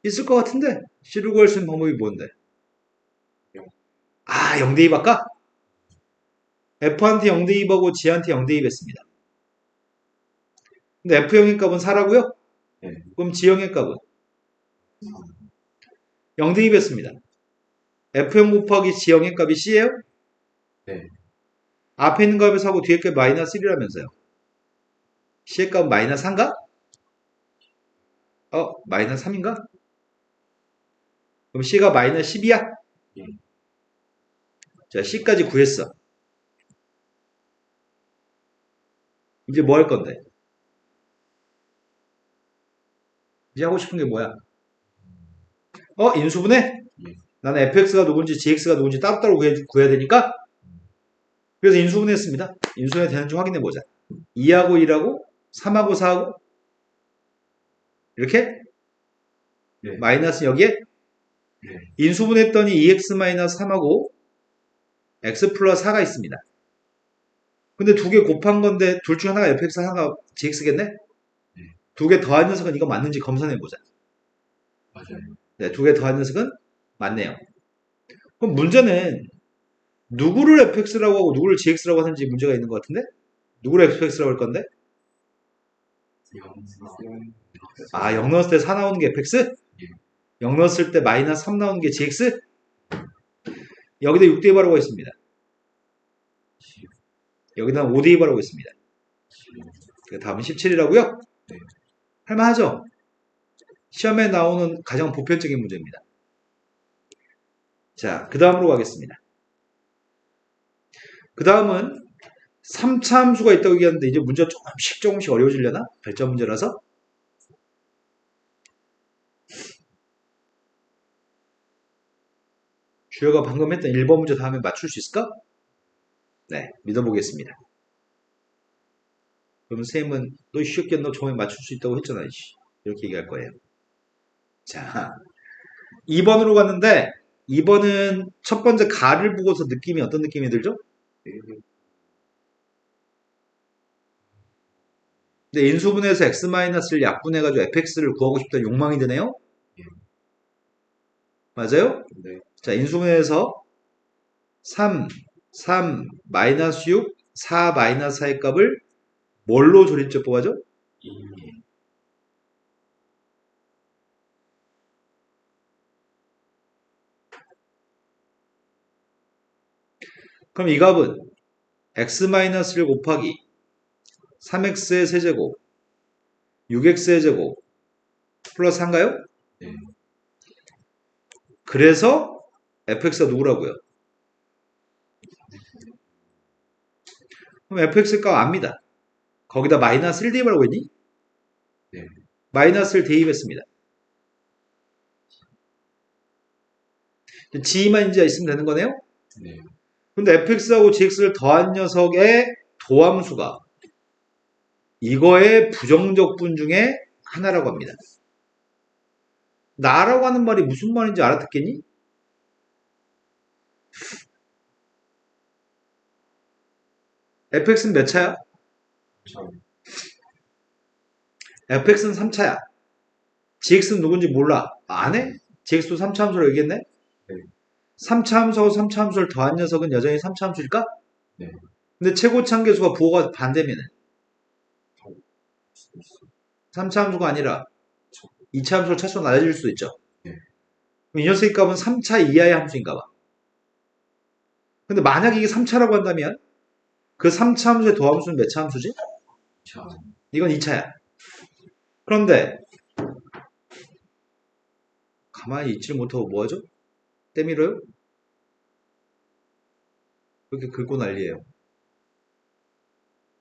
A: 있을 것 같은데 C를 구할 수 있는 방법이 뭔데? 0대2 할까? F한테 0대2 하고 G한테 0대2 했습니다. 근데 F0의 값은 4라고요?
B: 네.
A: 그럼 G형의 값은? 0대2 했습니다. F0 곱하기 G형의 값이 C예요?
B: 네.
A: 앞에 있는 값에서 하고 뒤에 값이 마이너스 1이라면서요. C의 값은 마이너스 3인가? 마이너스 3인가? 그럼 C가 마이너스 10이야?
B: 예.
A: 자, C까지 구했어. 이제 뭐 할 건데? 이제 하고 싶은 게 뭐야? 인수분해?
B: 예.
A: 나는 fx가 누군지 gx가 누군지 따로따로 구해야 되니까 그래서 인수분해했습니다. 인수분해 되는지 확인해보자. 2하고 1하고 3하고 4하고 이렇게
B: 네.
A: 마이너스 여기에
B: 네.
A: 인수분해했더니 2x-3하고 x 플러스 4가 있습니다. 근데 두 개 곱한 건데 둘 중에 하나가 fx 하나가 gx겠네?
B: 네.
A: 두 개 더한 녀석은 이거 맞는지 검사해보자.
B: 맞아요.
A: 네, 두 개 더한 녀석은 맞네요. 그럼 문제는 누구를 fx라고 하고 누구를 gx라고 하는지 문제가 있는 것 같은데? 누구를 fx라고 할 건데? 0 넣었을 때 4 나오는 게 fx? 0 넣었을 때 마이너스 3 나오는 게 gx? 여기다 6대2 바라고 했습니다. 여기다 5대2 바라고 했습니다. 다음은 17이라고요?
B: 네.
A: 할만하죠? 시험에 나오는 가장 보편적인 문제입니다. 자, 그 다음으로 가겠습니다. 그 다음은 3차 함수가 있다고 얘기하는데 이제 문제가 조금씩 어려워지려나? 발전 문제라서? 주여가 방금 했던 1번 문제 다음에 맞출 수 있을까? 네, 믿어보겠습니다. 그럼 쌤은 너 쉬었겠 너 처음에 맞출 수 있다고 했잖아. 이렇게 얘기할 거예요. 자, 2번으로 갔는데 2번은 첫 번째 가를 보고서 느낌이 어떤 느낌이 들죠? 근데 인수분해에서 x-를 약분해가지고 fx를 구하고 싶다는 욕망이 드네요? 맞아요?
B: 네.
A: 자, 인수분해에서 3, 마이너스 6, 4, 마이너스 4의 값을 뭘로 조립제 뽑아죠? 그럼 이 값은 x-1 곱하기 3x의 세제곱 6x의 제곱 플러스 4인가요?
B: 네.
A: 그래서 fx가 누구라고요? 그럼 fx 값 압니다. 거기다 마이너스를 대입하라고 했니?
B: 네.
A: 마이너스를 대입했습니다. g만 이제 있으면 되는 거네요?
B: 네.
A: 근데 fx하고 gx를 더한 녀석의 도함수가 이거의 부정적 분 중에 하나라고 합니다. 나라고 하는 말이 무슨 말인지 알아듣겠니? fx는 몇 차야?
B: 참.
A: fx는 3차야. gx는 누군지 몰라. 안 해? gx도 3차 함수로 얘기했네?
B: 네.
A: 3차 함수하고 3차 함수를 더한 녀석은 여전히 3차 함수일까?
B: 네.
A: 근데 최고치 한계수가 부호가 반대면은 3차 함수가 아니라 2차 함수로 차수가 낮아질 수도 있죠.
B: 네.
A: 그럼 이 녀석의 값은 3차 이하의 함수인가 봐. 근데 만약에 이게 3차라고 한다면 그 3차 함수의 도함수는 몇 차 함수지?
B: 참.
A: 이건 2차야. 그런데 가만히 있질 못하고 뭐하죠? 때밀어요? 이렇게 긁고 난리예요.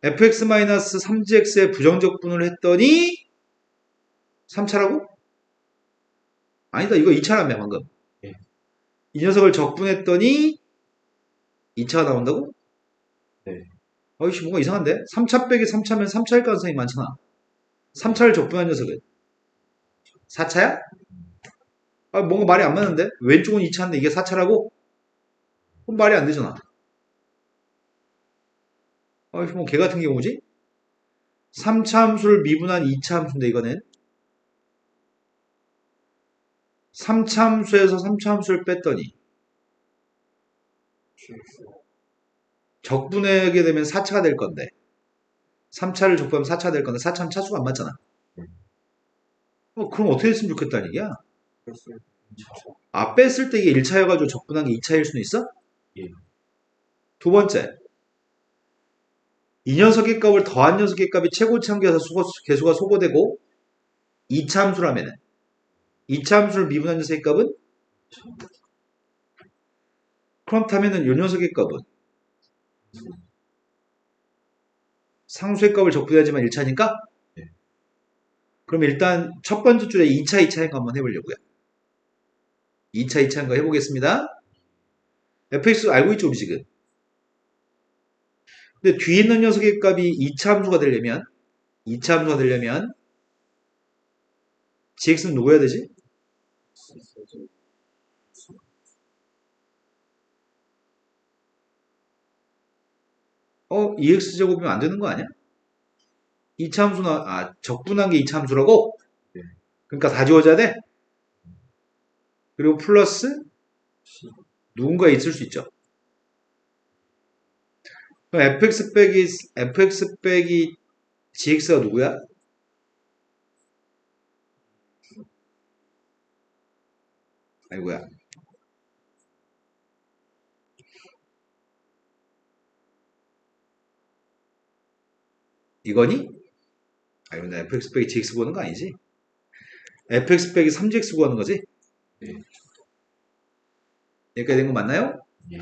A: fx-3gx의 부정적 분을 했더니 3차라고? 아니다. 이거 2차라며 방금.
B: 네.
A: 이 녀석을 적분했더니 2차가 나온다고?
B: 네.
A: 어이씨 뭔가 이상한데? 3차 빼기 3차면 3차일 가능성이 많잖아. 3차를 적분한 녀석은 4차야? 아, 뭔가 말이 안 맞는데? 왼쪽은 2차인데 이게 4차라고? 그럼 말이 안 되잖아. 어이씨 뭐 개 같은 경우지? 3차 함수를 미분한 2차 함수인데 이거는 3차 함수에서 3차 함수를 뺐더니 적분하게 되면 4차가 될 건데 3차를 적분하면 4차가 될 건데 4차는 차수가 안 맞잖아. 그럼 어떻게 했으면 좋겠다는 얘기야? 뺐을 때 이게 1차여가지고 적분한 게 2차일 수는 있어?
B: 예.
A: 두 번째, 이 녀석의 값을 더한 녀석의 값이 최고치 한계에서 계수가 소거되고 2차 함수라면은 2차 함수를 미분한 녀석의 값은? 그렇다면은 이 녀석의 값은 상수의 값을 적분해야지만 1차니까?
B: 네.
A: 그럼 일단 첫 번째 줄에 2차, 2차인 거 한번 해보려고요. 2차, 2차인 거 해보겠습니다. fx 알고 있죠, 우리 지금? 근데 뒤에 있는 녀석의 값이 2차 함수가 되려면 2차 함수가 되려면 gx는 누구여야 되지? ex제곱이면 안 되는 거 아니야? 2차 함수는 적분한 게 2차 함수라고?
B: 네.
A: 그러니까 다 지워져야 돼? 그리고 플러스 누군가에 있을 수 있죠. 그럼 fx 빼기 gx가 누구야? 아이고야. 이거니? 아이고, 나 fx 빼기 gx 구하는 거 아니지? fx 빼기 3gx 구하는 거지?
B: 네.
A: 여기까지 된 거 맞나요?
B: 예.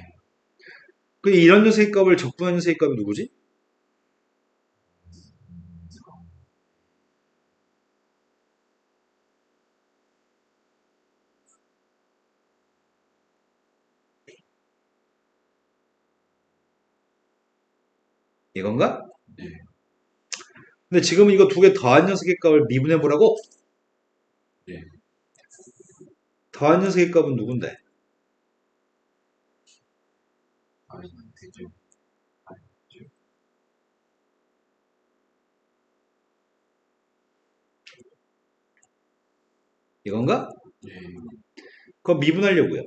A: 그 이런 녀석의 값을 적분한 녀석의 값이 누구지? 이건가?
B: 네.
A: 근데 지금은 이거 두 개 더한 녀석의 값을 미분해 보라고?
B: 예.
A: 더한 녀석의 값은 누군데?
B: 되죠.
A: 이건가?
B: 예.
A: 그럼 미분하려고요.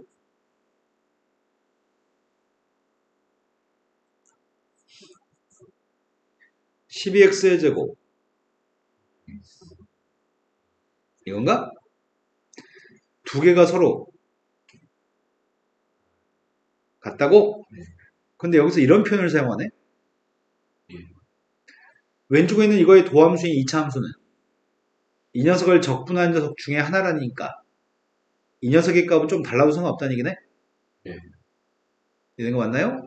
A: 12x의 제곱 이건가? 두 개가 서로 같다고?
B: 네.
A: 근데 여기서 이런 표현을 사용하네?
B: 예.
A: 왼쪽에 있는 이거의 도함수인 2차 함수는 이 녀석을 적분한 녀석 중에 하나라니까 이 녀석의 값은 좀 달라도 상관없다는 얘기네?
B: 예.
A: 이런 거 맞나요?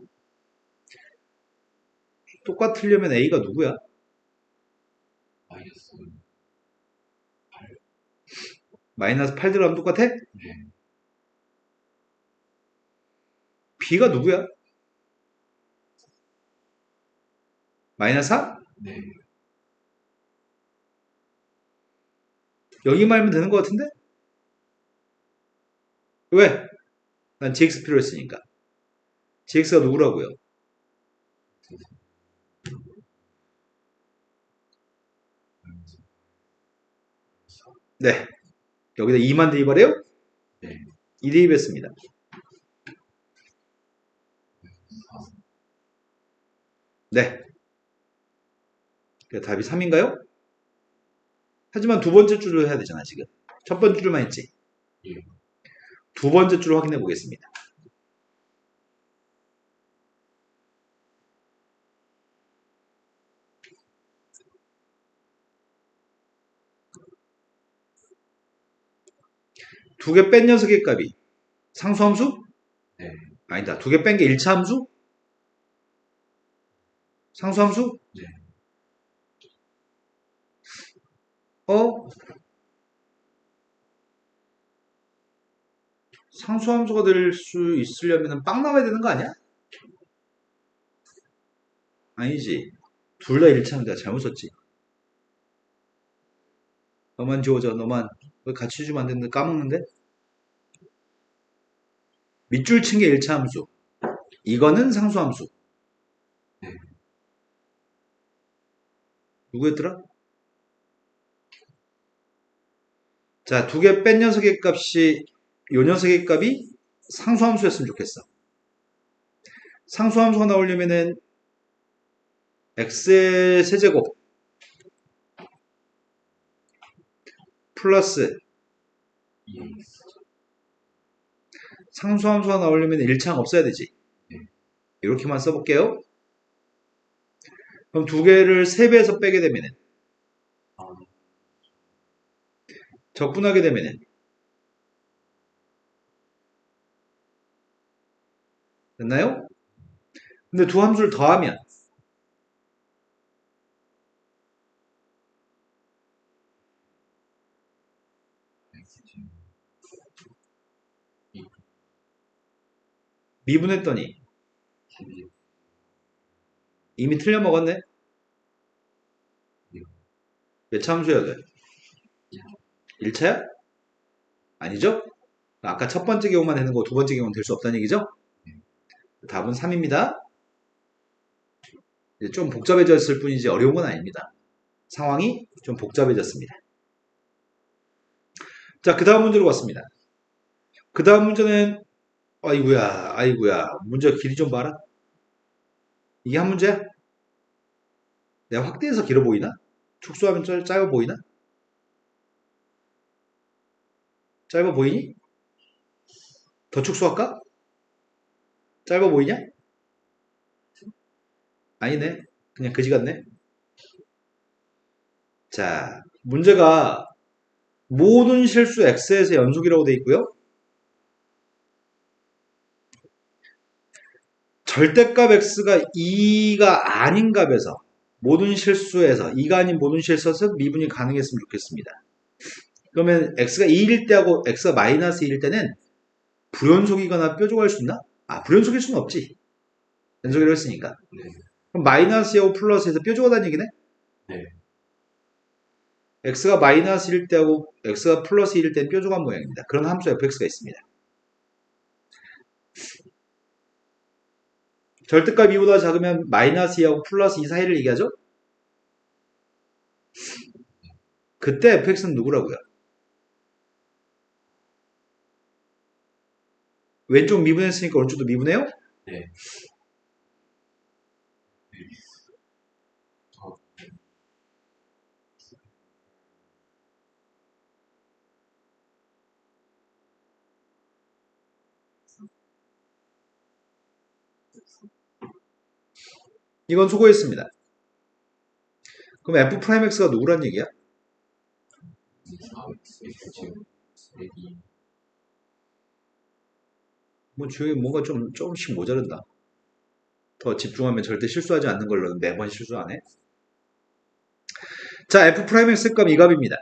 A: 똑같으려면 A가 누구야?
B: 마이너스 8.
A: 마이너스 8 들어가면 똑같아?
B: 네.
A: B가 누구야? 마이너스 4?
B: 네.
A: 여기 말면 되는 것 같은데? 왜? 난 GX 필요했으니까. GX가 누구라고요? 네. 여기다 2만 대입하래요?
B: 네.
A: 2 대입했습니다. 네. 그러니까 답이 3인가요? 하지만 두 번째 줄을 해야 되잖아, 지금. 첫 번째 줄만 했지.
B: 예.
A: 두 번째 줄을 확인해 보겠습니다. 두 개 뺀 녀석의 값이 상수함수?
B: 네.
A: 아니다. 두 개 뺀 게 1차 함수? 상수함수?
B: 네.
A: 어? 상수함수가 될 수 있으려면 빵 나와야 되는 거 아니야? 아니지. 둘 다 1차인데 잘못 썼지. 너만 지워져, 너만. 왜 같이 주면 안 되는데 까먹는데? 밑줄 친 게 1차 함수. 이거는 상수함수.
B: 네.
A: 누구였더라? 자, 두 개 뺀 녀석의 값이, 요 녀석의 값이 상수함수였으면 좋겠어. 상수함수가 나오려면은 x의 세제곱 플러스
B: 예.
A: 상수함수가 나오려면 1차가 없어야 되지.
B: 네.
A: 이렇게만 써볼게요. 그럼 두 개를 3배에서 빼게 되면은
B: 아,
A: 적분하게 되면은 됐나요? 근데 두 함수를 더하면 미분했더니
B: 12.
A: 이미 틀려먹었네. 몇 차 함수여야 돼? 1차야? 아니죠? 아까 첫 번째 경우만 되는 거 두 번째 경우는 될 수 없다는 얘기죠? 답은 3입니다. 좀 복잡해졌을 뿐이지 어려운 건 아닙니다. 상황이 좀 복잡해졌습니다. 자, 그 다음 문제로 갔습니다. 그 다음 문제는 아이구야, 아이구야. 문제 길이 좀 봐라. 이게 한 문제야? 내가 확대해서 길어 보이나? 축소하면 짧아 보이나? 짧아 보이니? 더 축소할까? 짧아 보이냐? 아니네. 그냥 그지 같네. 자, 문제가 모든 실수 x에서 연속이라고 돼 있고요. 절대값 x가 2가 아닌 값에서 모든 실수에서 2가 아닌 모든 실수에서 미분이 가능했으면 좋겠습니다. 그러면 x가 2일 때하고 x가 마이너스 2일 때는 불연속이거나 뾰족할 수 있나? 아, 불연속일 수는 없지. 연속이라고 했으니까.
B: 네.
A: 그럼 마이너스하고 플러스에서 뾰족하다는 얘기네?
B: 네.
A: x가 마이너스 1일 때하고 x가 플러스 1일 때는 뾰족한 모양입니다. 그런 함수 fx가 있습니다. 절대값 2보다 작으면 마이너스 2하고 플러스 2 사이를 얘기하죠? 그때 fx는 누구라고요? 왼쪽 미분했으니까 오른쪽도 미분해요?
B: 네. 어,
A: 이건 수고했습니다. 그럼 f'x가 누구란 얘기야?
B: 4, X 지금 2.
A: 뭐 주위에 뭔가 조금씩 모자른다. 더 집중하면 절대 실수하지 않는 걸로 매번 실수하네. 자, F'X 값 이 값입니다.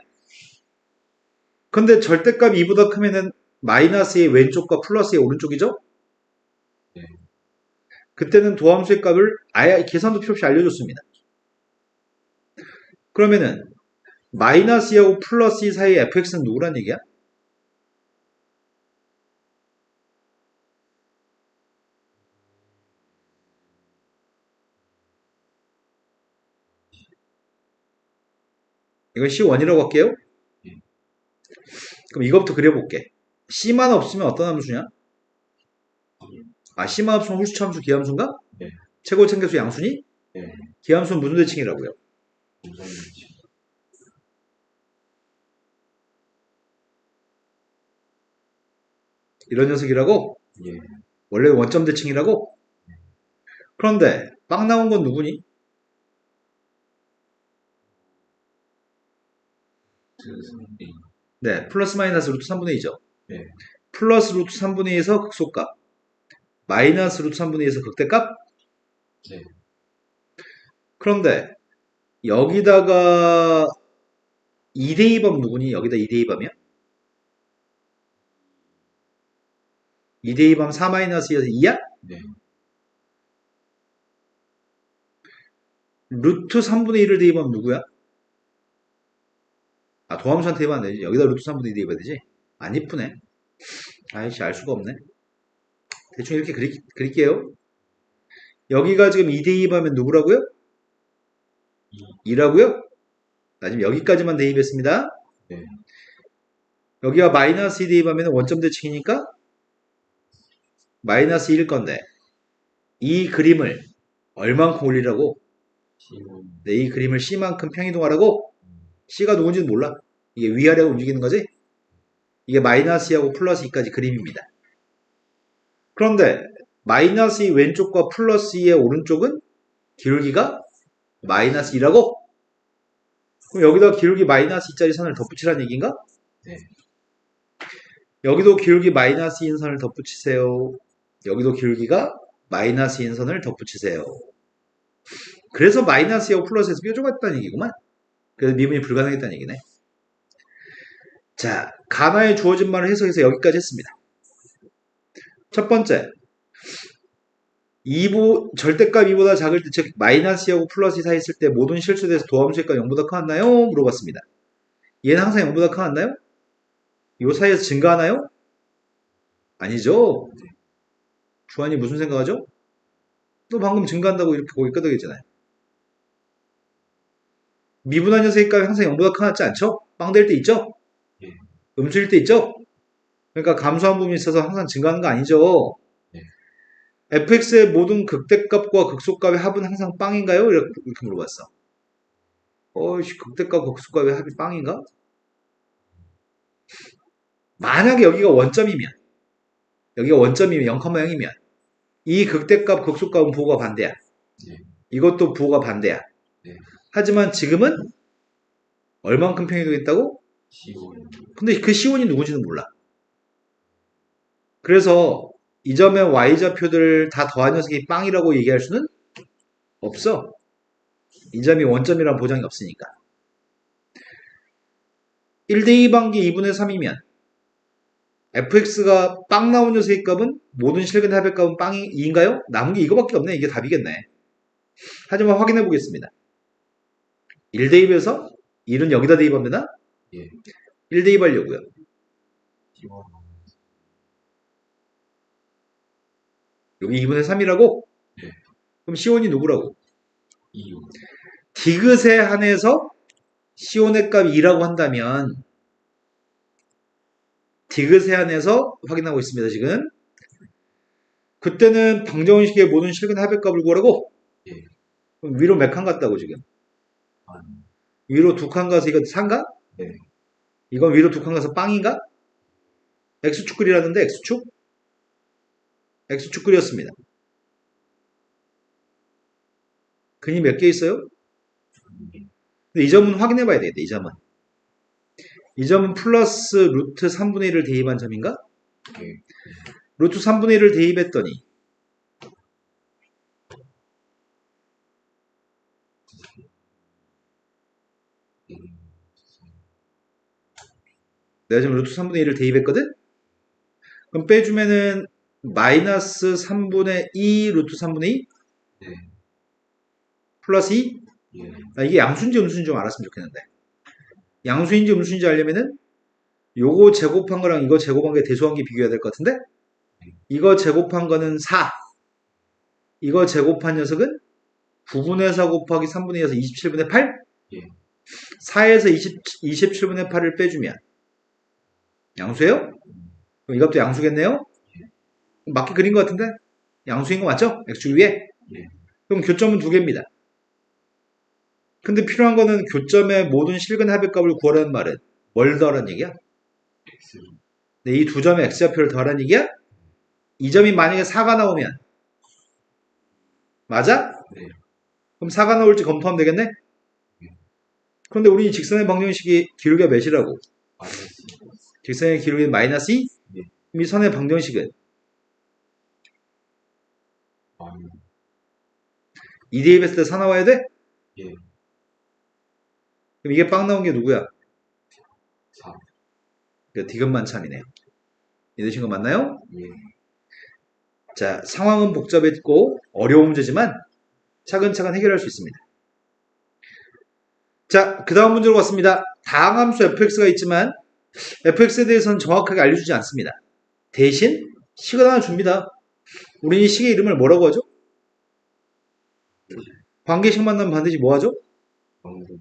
A: 근데 절대값 2보다 크면은 마이너스의 왼쪽과 플러스의 오른쪽이죠?
B: 네.
A: 그때는 도함수의 값을 아예 계산도 필요 없이 알려줬습니다. 그러면은 마이너스 2하고 플러스 2 사이의 fx는 누구란 얘기야? 이건 C1이라고 할게요. 그럼 이것부터 그려볼게. C만 없으면 어떤 함수냐? 아, C만 없으면 홀수차 함수 기함수인가?
B: 네.
A: 최고차계수 양수니?
B: 네.
A: 기함수는 무슨 대칭이라고요?
B: 우선
A: 이런 녀석이라고?
B: 예.
A: 원래 원점 대칭이라고? 그런데 빵 나온 건 누구니? 네, 플러스 마이너스 루트 3분의 2죠.
B: 네.
A: 플러스 루트 3분의 2에서 극소값, 마이너스 루트 3분의 2에서 극대값?
B: 네.
A: 그런데 여기다가 2대2범 누구니? 여기다 2대2범이야? 2대2범 4-2에서 2야?
B: 네.
A: 루트 3분의 1을 대입하면 누구야? 아, 도함수한테 대입하면 되지. 여기다 루트 3분의 2 대입해야 되지. 안 이쁘네. 아이씨, 알 수가 없네. 대충 이렇게 그릴게요. 여기가 지금 2대2 하면 누구라고요? 2라고요? 나 지금 여기까지만 대입했습니다.
B: 네.
A: 여기가 마이너스 2 대입하면 원점 대칭이니까 마이너스 1일 건데 이 그림을 얼만큼 올리라고? 네, 이 그림을 C만큼 평이동하라고? C가 누군지는 몰라. 이게 위아래로 움직이는 거지? 이게 마이너스 2하고 플러스 2까지 그림입니다. 그런데 마이너스 2 왼쪽과 플러스 2의 오른쪽은 기울기가 마이너스 2라고? 그럼 여기다 기울기 마이너스 2짜리 선을 덧붙이라는 얘기인가?
B: 네.
A: 여기도 기울기 마이너스 2인 선을 덧붙이세요. 여기도 기울기가 마이너스 2인 선을 덧붙이세요. 그래서 마이너스 2하고 플러스에서 뾰족했다는 얘기구만. 그래서 미분이 불가능했다는 얘기네. 자, 가나에 주어진 말을 해석해서 여기까지 했습니다. 첫 번째, 절대값 2보다 작을 때, 즉 마이너스 2하고 플러스 2 사이 있을 때 모든 실수에서 도함수의 값 0보다 커왔나요? 물어봤습니다. 얘는 항상 0보다 커왔나요? 이 사이에서 증가하나요? 아니죠. 주한이 무슨 생각하죠? 너 방금 증가한다고 이렇게 고개 끄덕였잖아요. 미분한 녀석의 값이 항상 0보다 커왔지 않죠? 빵 될 때 있죠?
B: 예.
A: 음수일 때 있죠? 그러니까 감소한 부분이 있어서 항상 증가하는 거 아니죠?
B: 네.
A: fx의 모든 극대값과 극소값의 합은 항상 빵인가요? 이렇게 물어봤어. 어이씨, 극대값, 극소값의 합이 빵인가? 만약에 여기가 원점이면 0,0이면 이 극대값, 극소값은 부호가 반대야.
B: 네.
A: 이것도 부호가 반대야.
B: 네.
A: 하지만 지금은 얼만큼 평이동했다고?
B: C1.
A: 근데 그 C1이 누군지는 몰라. 그래서 이 점의 y좌표들을 다 더한 녀석이 빵이라고 얘기할 수는 없어. 이 점이 원점이란 보장이 없으니까. 1대2 반기 2분의 3이면 fx가 빵 나온 녀석의 값은 모든 실근 합의 값은 빵이 2인가요? 남은 게 이거밖에 없네. 이게 답이겠네. 하지만 확인해 보겠습니다. 1대2에서 1은 여기다 대입하면 되나?
B: 예.
A: 1대2 하려고요.
B: C1.
A: 여기 2분의 3이라고?
B: 네.
A: 그럼 C1이 누구라고?
B: EU.
A: 디귿에 한해서 C1의 값이 2라고 한다면 디귿에 한해서 확인하고 있습니다. 지금 그때는 방정식의 모든 실근 합의값을 구하라고?
B: 예.
A: 그럼 위로 몇 칸 갔다고 지금?
B: 아니.
A: 위로 2칸 가서 이거 3가?
B: 네.
A: 이건 위로 2칸 가서 빵인가? X축 그리라는데 X축? X축 그렸습니다. 근이 몇 개 있어요? 근데 이 점은 확인해 봐야 되겠다. 이 점은 플러스 루트 3분의 1을 대입한 점인가?
B: 네.
A: 루트 3분의 1을 대입했더니 내가 지금 루트 3분의 1을 대입했거든? 그럼 빼주면은 마이너스 3분의 2 루트 3분의 2
B: 네.
A: 플러스 2?
B: 예.
A: 이게 양수인지 음수인지 좀 알았으면 좋겠는데. 양수인지 음수인지 알려면은 요거 제곱한 거랑 이거 제곱한 게 대소관계 비교해야 될 것 같은데? 이거 제곱한 거는 4. 이거 제곱한 녀석은 9분의 4 곱하기 3분의 2에서 27분의 8?
B: 예.
A: 4에서 27분의 8을 빼주면 양수예요? 그럼 이것도 양수겠네요? 맞게 그린 것 같은데? 양수인 거 맞죠? x축 위에?
B: 예.
A: 그럼 교점은 두 개입니다. 근데 필요한 거는 교점의 모든 실근 합의값을 구하라는 말은 뭘 더하라는 얘기야?
B: X.
A: 네, 이 두 점의 x좌표를 더하라는 얘기야? 이 점이 만약에 4가 나오면 맞아?
B: 네.
A: 그럼 4가 나올지 검토하면 되겠네? 그런데 우리 직선의 방정식이 기울기가 몇이라고?
B: 마이너스.
A: 직선의 기울기는 마이너스 2?
B: 네.
A: 그럼 이 선의 방정식은
B: 마이너스.
A: 2 대입했을 때 4 나와야 돼?
B: 예.
A: 그럼 이게 빵 나온 게 누구야?
B: 4.
A: 그러니까 디귿만 참이네요. 이해되신 거 맞나요?
B: 예.
A: 자, 상황은 복잡했고 어려운 문제지만 차근차근 해결할 수 있습니다. 자, 그 다음 문제로 갔습니다. 다항함수 fx가 있지만 fx에 대해서는 정확하게 알려주지 않습니다. 대신 식을 하나 줍니다. 우리는 이 식의 이름을 뭐라고 하죠? 관계식 만나면 반드시 뭐 하죠?
B: 방금.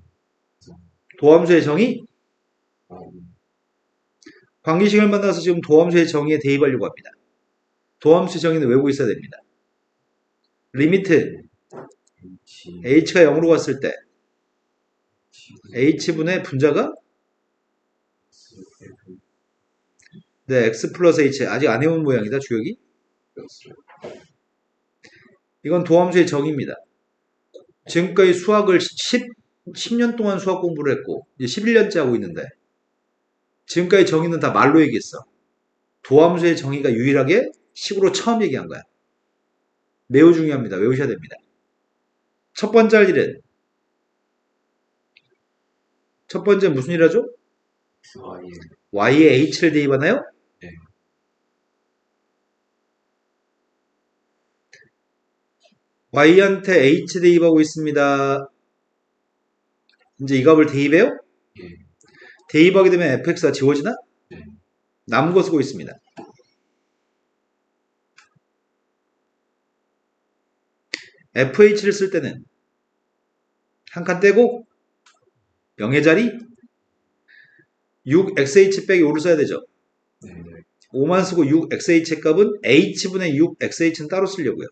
A: 도함수의 정의?
B: 방금.
A: 관계식을 만나서 지금 도함수의 정의에 대입하려고 합니다. 도함수의 정의는 외우고 있어야 됩니다. 리미트
B: H.
A: h가 0으로 갔을 때 h분의 분자가 네, x 플러스 h 아직 안 해온 모양이다 주역이. 이건 도함수의 정의입니다. 지금까지 수학을 10년 동안 수학 공부를 했고 이제 11년째 하고 있는데 지금까지 정의는 다 말로 얘기했어. 도함수의 정의가 유일하게 식으로 처음 얘기한 거야. 매우 중요합니다. 외우셔야 됩니다. 첫 번째 할 일은 첫 번째 무슨 일 하죠?
B: Y.
A: y에 h를 대입하나요?
B: 네.
A: y한테 h 대입하고 있습니다. 이제 이 값을 대입해요?
B: 예.
A: 대입하게 되면 fx가 지워지나?
B: 네.
A: 남은 거 쓰고 있습니다. fh를 쓸 때는 한 칸 떼고 0의 자리 6xh 빼기 5를 써야 되죠.
B: 네.
A: 5만 쓰고 6xh의 값은 h분의 6xh는 따로 쓰려고요.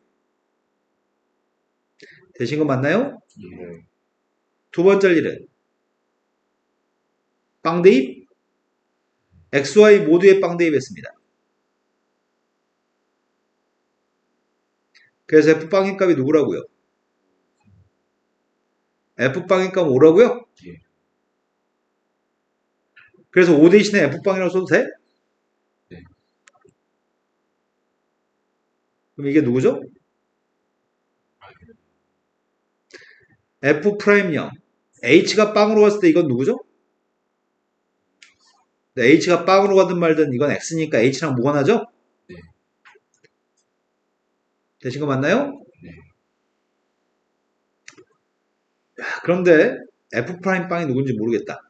A: 되신 거 맞나요?
B: 예.
A: 두 번째 일은 빵 대입 xy 모두의 빵 대입했습니다. 그래서 f빵의 값이 누구라고요? f빵의 값은 5라고요?
B: 예.
A: 그래서 5 대신에 f빵이라고 써도 돼?
B: 네.
A: 그럼 이게 누구죠? f'0 h가 빵으로 갔을 때 이건 누구죠? 네, h가 빵으로 가든 말든 이건 x니까 h랑 무관하죠?
B: 네.
A: 되신 거 맞나요?
B: 네.
A: 그런데 f'빵이 누군지 모르겠다.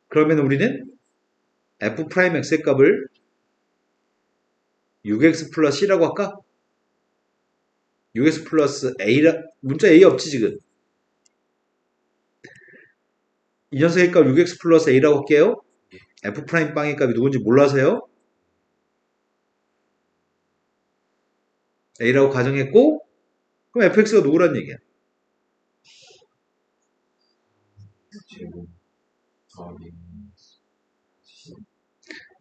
A: 그러면 우리는 f'x의 값을 6x 플러스 c라고 할까? 6x 플러스 a라 문자 a 없지 지금. 이 녀석의 값 6x 플러스 a라고 할게요. f'빵의 값이 누군지 몰라서요. a라고 가정했고 그럼 fx가 누구란 얘기야?
B: 제곱. 더하기.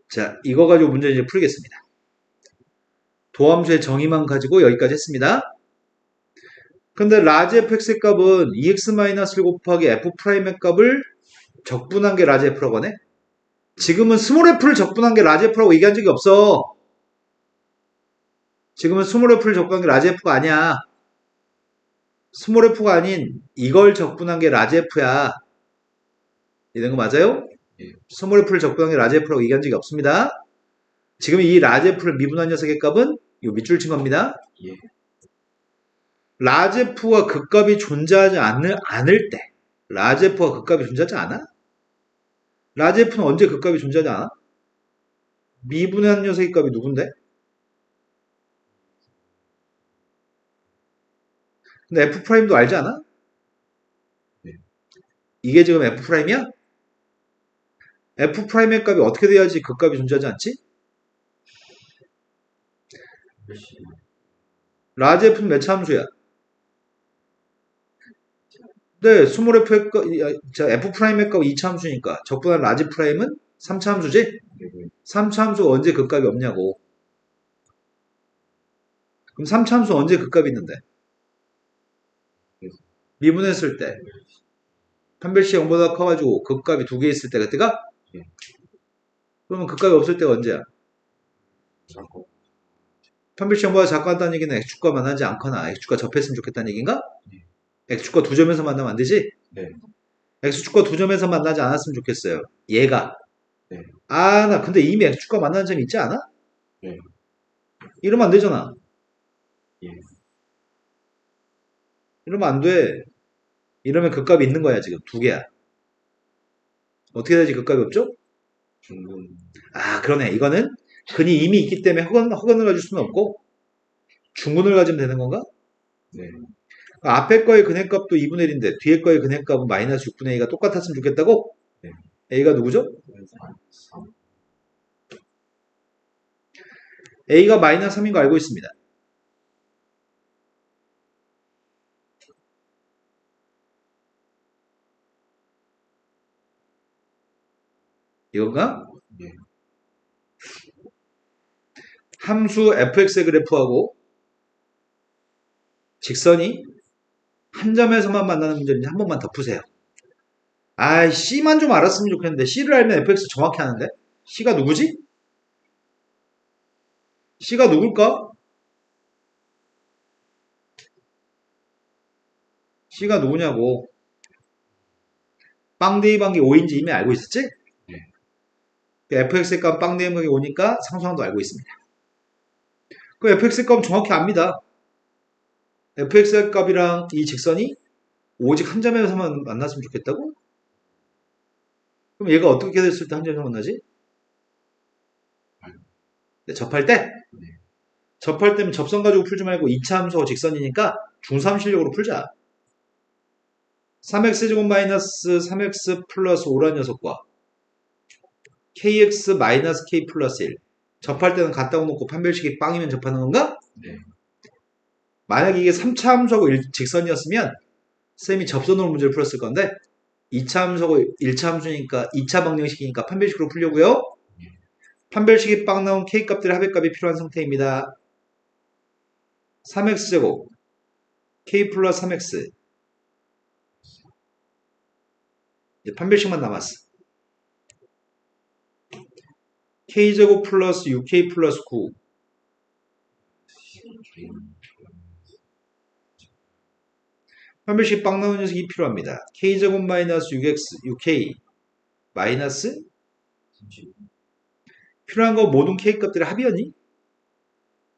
A: 자, 이거 가지고 문제 이제 풀겠습니다. 도함수의 정의만 가지고 여기까지 했습니다. 근데 라지 fx의 값은 2x-1 곱하기 f'의 값을 적분한 게 라지 f라고 하네? 지금은 스몰 f를 적분한 게 라지 f라고 얘기한 적이 없어. 지금은 스몰 f를 적분한 게 라지 f가 아니야. 스몰 f가 아닌 이걸 적분한 게 라지 f야. 이런 거 맞아요?
B: 예.
A: 스몰 f를 적분한 게 라지 f라고 얘기한 적이 없습니다. 지금 이 라지 f를 미분한 녀석의 값은 이 밑줄 친 겁니다.
B: 예.
A: 라지 f와 극값이 존재하지 않을 때 라지 f와 극값이 존재하지 않아? 라지 f는 언제 극값이 존재하지 않아? 미분한 녀석의 값이 누군데? 근데 F'도 알지 않아?
B: 네.
A: 이게 지금 F'이야? F'의 값이 어떻게 돼야지 그 값이 존재하지 않지? 라지 F는 몇 차 함수야? 네, 스몰 F의 값, F'의 값 2차 함수니까 적분한 라지 프라임은 3차 함수지? 3차 함수가 언제 그 값이 없냐고. 그럼 3차 함수 언제 그 값이 있는데? 미분했을 때. 판별식 0보다 커가지고 그 값이 두 개 있을 때 그때가? 그러면 그 값이 없을 때가 언제야? 판별식 0보다 작고하다는 얘기는 x축과 만나지 않거나 x축과 접했으면 좋겠다는 얘기인가? x축과 두 점에서 만나면 안 되지?
B: 네.
A: x축과 두 점에서 만나지 않았으면 좋겠어요. 얘가.
B: 네.
A: 아, 나 근데 이미 x축과 만나는 점이 있지 않아?
B: 네.
A: 이러면 안 되잖아.
B: 예.
A: 이러면 안 돼. 이러면 그 값이 있는 거야, 지금. 두 개야. 어떻게 해야지 그 값이 없죠?
B: 중근.
A: 아, 그러네. 이거는 근이 이미 있기 때문에 허근을 가질 수는 없고, 중근을 가지면 되는 건가?
B: 네.
A: 앞에 거의 근의 값도 2분의 1인데, 뒤에 거의 근의 값은 마이너스 6분의 2가 똑같았으면 좋겠다고?
B: 네.
A: A가 누구죠?
B: 3.
A: A가 마이너스 3인 거 알고 있습니다. 이건가?
B: 예.
A: 함수 fx의 그래프하고 직선이 한 점에서만 만나는 문제인지 한 번만 더 푸세요. 아, C만 좀 알았으면 좋겠는데 C를 알면 fx 정확히 아는데? C가 누구지? C가 누굴까? C가 누구냐고. 빵 대입한 게 5인지 이미 알고 있었지?
B: 네.
A: fx의 값 빵 대입한 게 5니까 상수항도 알고 있습니다. 그 fx의 값은 정확히 압니다. fx의 값이랑 이 직선이 오직 한 점에서만 만났으면 좋겠다고? 그럼 얘가 어떻게 됐을 때 한 점에서 만나지? 네, 접할 때?
B: 네.
A: 접할 때면 접선 가지고 풀지 말고 2차 함수하고 직선이니까 중3 실력으로 풀자. 3x제곱 마이너스 3x 플러스 5란 녀석과 kx 마이너스 k 플러스 1 접할 때는 갖다 놓고 판별식이 빵이면 접하는 건가?
B: 네.
A: 만약에 이게 3차 함수하고 직선이었으면 쌤이 접선으로 문제를 풀었을 건데 2차 함수하고 1차 함수니까 2차 방정식이니까 판별식으로 풀려고요. 판별식이 빵 나온 k값들의 합의값이 필요한 상태입니다. 3x제곱 k 플러스 3x 이제 판별식만 남았어. k제곱 플러스 6k 플러스 9 판별식 빵 나오는 녀석이 필요합니다. k제곱 마이너스 6k 마이너스 필요한 거 모든 k값들의 합이었니?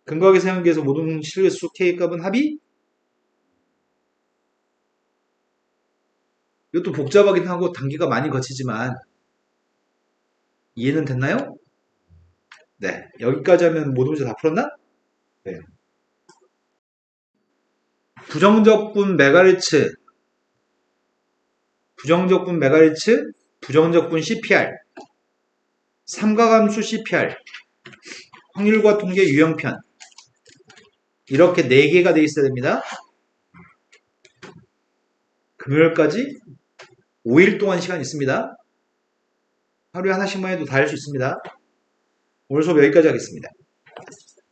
A: 근거하게 생각해서 모든 실수 k값은 합이? 이것도 복잡하긴 하고 단계가 많이 거치지만 이해는 됐나요? 네, 여기까지 하면 모든 문제 다 풀었나? 네. 부정적분 메가르츠, 부정적분 메가르츠, 부정적분 CPR, 삼각함수 CPR, 확률과 통계 유형편 이렇게 4개가 돼 있어야 됩니다. 금요일까지 5일 동안 시간 있습니다. 하루에 하나씩만 해도 다 할 수 있습니다. 오늘 수업 여기까지 하겠습니다.